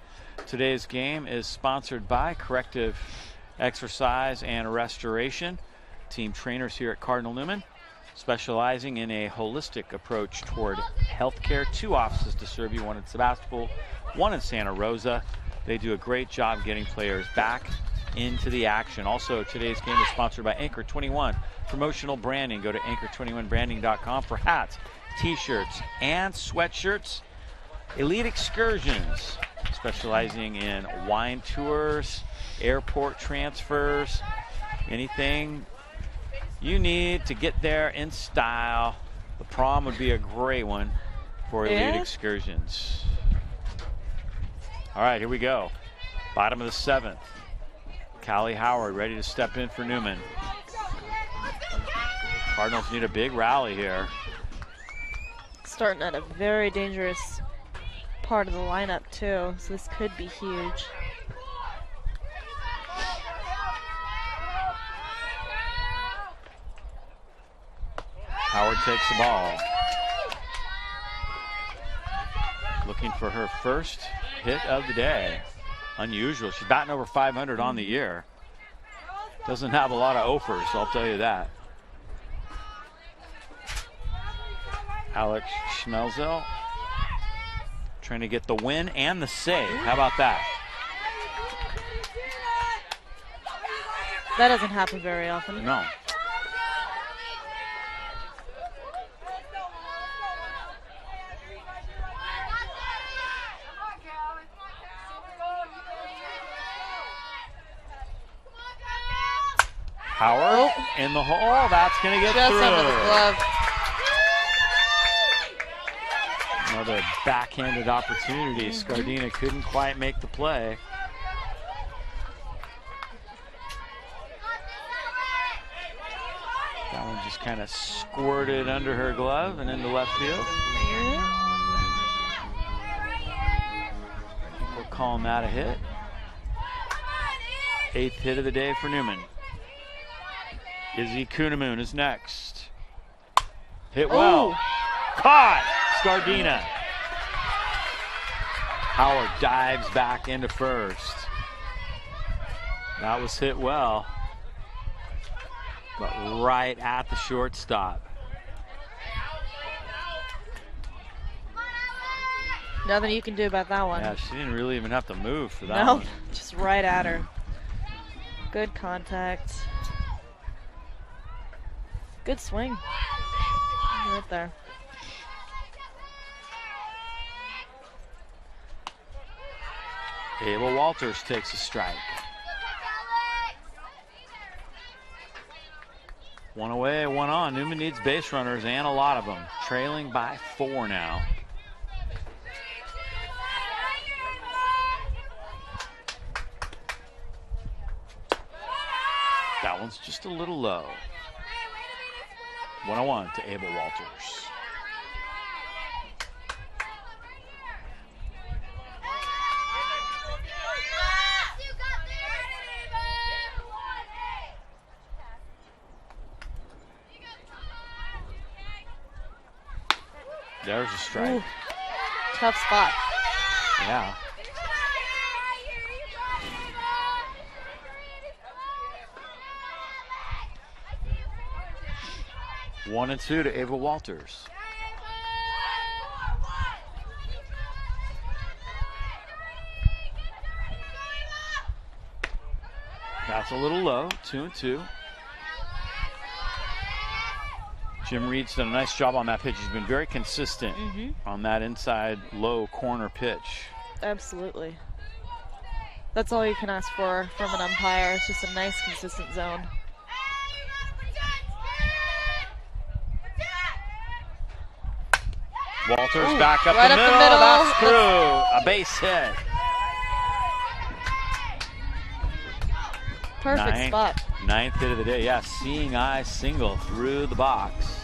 Today's game is sponsored by Corrective Exercise and Restoration. Team trainers here at Cardinal Newman, specializing in a holistic approach toward healthcare. 2 offices to serve you, one in Sebastopol, one in Santa Rosa. They do a great job getting players back into the action. Also, today's game is sponsored by Anchor 21 Promotional Branding. Go to anchor21branding.com for hats, t-shirts, and sweatshirts. Elite Excursions, specializing in wine tours, airport transfers, anything you need to get there in style. The prom would be a great one for Elite Excursions. All right, here we go. Bottom of the 7th. Callie Howard ready to step in for Newman. Cardinals need a big rally here. Starting at a very dangerous part of the lineup too, so this could be huge. Howard takes the ball. Looking for her first hit of the day. Unusual. She's batting over 500 on the year. Doesn't have a lot of offers, I'll tell you that. Alex Schmelzel trying to get the win and the save. How about that? That doesn't happen very often. No. Howard in the hole. That's going to get just through. Under the glove. Another backhanded opportunity. Scardina couldn't quite make the play. That one just kind of squirted under her glove and into left field. I think we're calling that a hit. 8th hit of the day for Newman. Izzy Kunamoon is next. Hit well. Ooh. Caught. Scardina. Howard dives back into first. That was hit well, but right at the shortstop. Nothing you can do about that one. Yeah, she didn't really even have to move for that No, one. just right at her. Good contact. Good swing. Right there. Abel Walters takes a strike. One away, one on. Newman needs base runners and a lot of them. Trailing by 4 now. That one's just a little low. 1-1 to Abel Walters. There's a strike. Ooh, tough spot. Yeah. One and 2 to Ava Walters. That's a little low. 2-2. Jim Reed's done a nice job on that pitch. He's been very consistent on that inside low corner pitch. Absolutely. That's all you can ask for from an umpire. It's just a nice, consistent zone. Walters back up right the up middle. the middle. That's through. A base hit. Perfect spot. 9th hit of the day. Yeah, seeing eye single through the box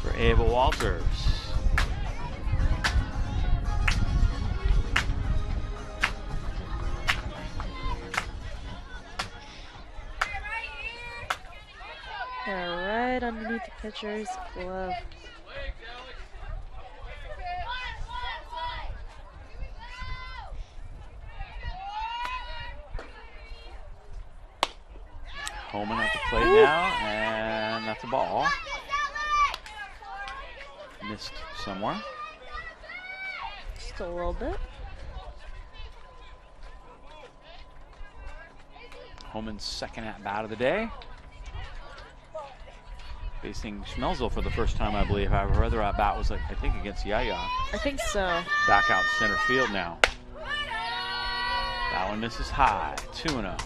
for Ava Walters. They're right underneath the pitcher's glove. Holman at the plate now, and that's a ball. Missed somewhere. Just a little bit. Holman's second at bat of the day. Facing Schmelzel for the first time, I believe. However, her other at bat was, I think, against Yaya. I think so. Back out center field now. That one misses high. 2-0.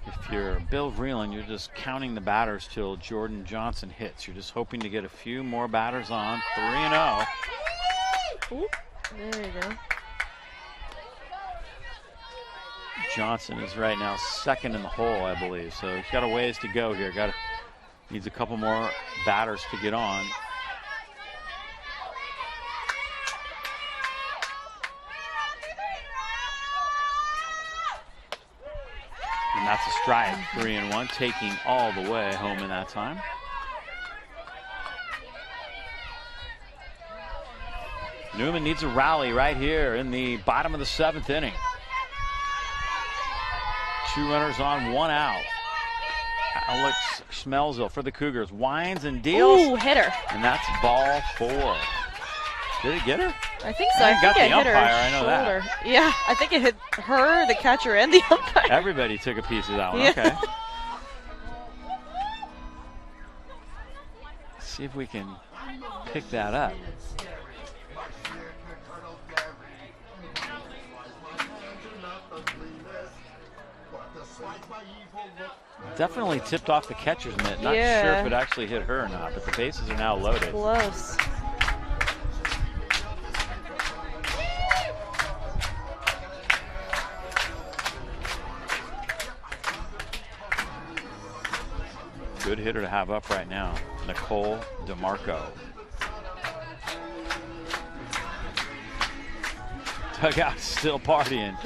If you're Bill Vreeland, you're just counting the batters till Jordan Johnson hits. You're just hoping to get a few more batters on. 3-0. Ooh, there you go. Johnson is right now second in the hole, I believe. So he's got a ways to go here. Needs a couple more batters to get on. And that's a strike. 3-1, taking all the way home in that time. Newman needs a rally right here in the bottom of the 7th inning. 2 runners on, 1 out. Alex Schmelzel for the Cougars winds and deals. Ooh, hit her. And that's ball 4. Did it get her? I think so. I think got it the hit her umpire, I know shoulder. that. Yeah, I think it hit her, the catcher, and the umpire. Everybody took a piece of that one. Yeah. Okay. Let's see if we can pick that up. Definitely tipped off the catcher's mitt. Not sure if it actually hit her or not, but the bases are now loaded. Close. Good hitter to have up right now, Nicole DeMarco. Dugout still partying.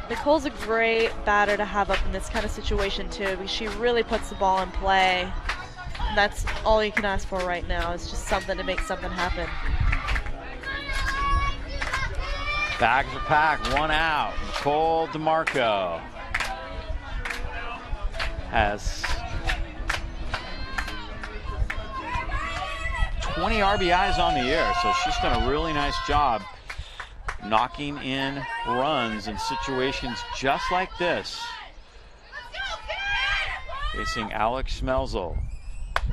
Nicole's a great batter to have up in this kind of situation too, because she really puts the ball in play. And that's all you can ask for right now, is just something to make something happen. Bags are packed, 1 out. Nicole DeMarco has 20 RBIs on the year, so she's done a really nice job knocking in runs in situations just like this. Facing Alex Schmelzel.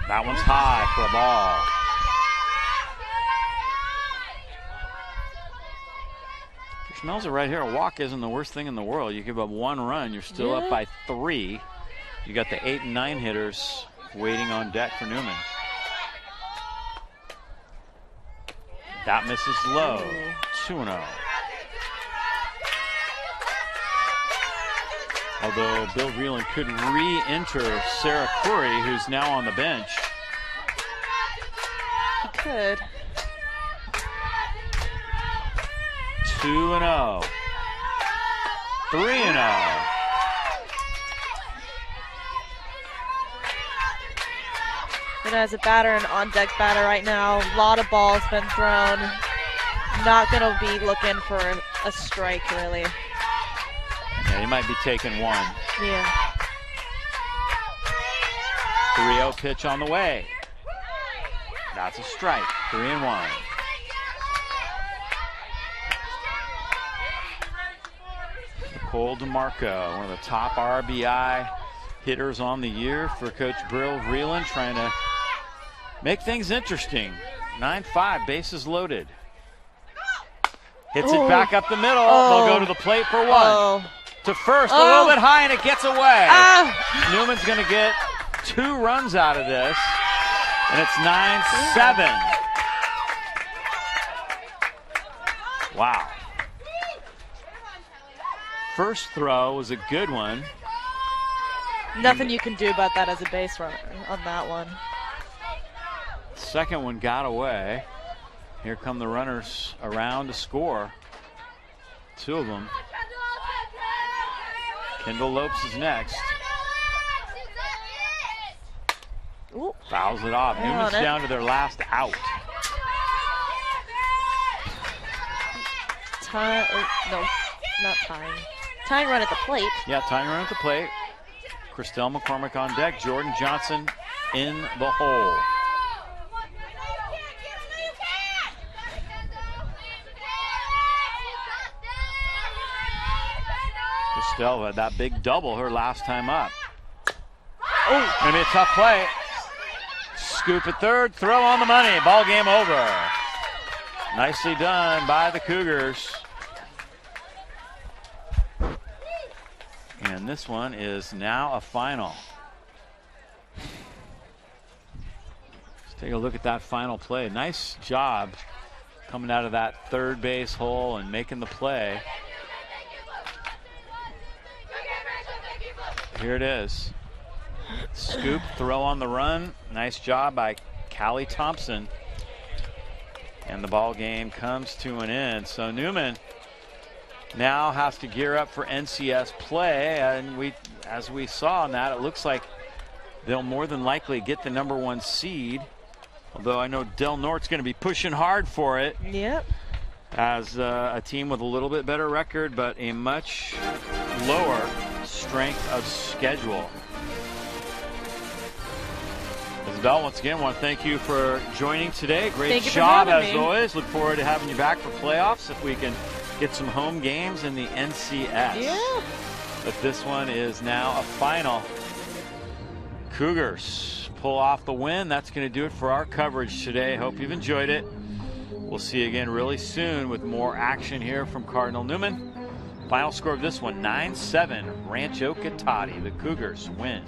That one's high for a ball. For Schmelzel right here, a walk isn't the worst thing in the world. You give up 1 run, you're still up by 3. You got the 8 and 9 hitters waiting on deck for Newman. That misses low. 2-0. Although Bill Vreeland could re-enter Sarah Curry, who's now on the bench. He could. 2-0. 3-0. And as a batter, an on-deck batter right now, a lot of balls been thrown. Not going to be looking for a strike, really. Yeah, he might be taking 1. Yeah. 3-0 pitch on the way. That's a strike. 3-1. Nicole DeMarco, one of the top RBI hitters on the year for Coach Bill Vreeland, trying to make things interesting. 9-5, bases loaded. Hits it back up the middle. They'll go to the plate for 1. To first, a little bit high, and it gets away. Newman's going to get 2 runs out of this, and it's 9-7. Wow. First throw was a good one. Nothing you can do about that as a base runner on that one. Second one got away. Here come the runners around to score. 2 of them. Kendall Lopes is next. Ooh. Fouls it off. Newman's down to their last out. No, not tying. Tying run at the plate. Yeah, tying run at the plate. Christelle McCormick on deck. Jordan Johnson in the hole. Christelle had that big double her last time up. Oh, gonna be a tough play. Scoop at third, throw on the money. Ball game over. Nicely done by the Cougars. And this one is now a final. Take a look at that final play. Nice job coming out of that third base hole and making the play. Here it is. Scoop, throw on the run. Nice job by Callie Thompson. And the ball game comes to an end. So Newman now has to gear up for NCS play. And as we saw in that, it looks like they'll more than likely get the #1 seed. Although I know Del Norte's going to be pushing hard for it. Yep. As a team with a little bit better record, but a much lower strength of schedule. Isabel, once again, I want to thank you for joining today. Great job as always. Look forward to having you back for playoffs if we can get some home games in the NCS. Yeah. But this one is now a final. Cougars pull off the win. That's going to do it for our coverage today. Hope you've enjoyed it. We'll see you again really soon with more action here from Cardinal Newman. Final score of this one, 9-7, Rancho Cotate. The Cougars win.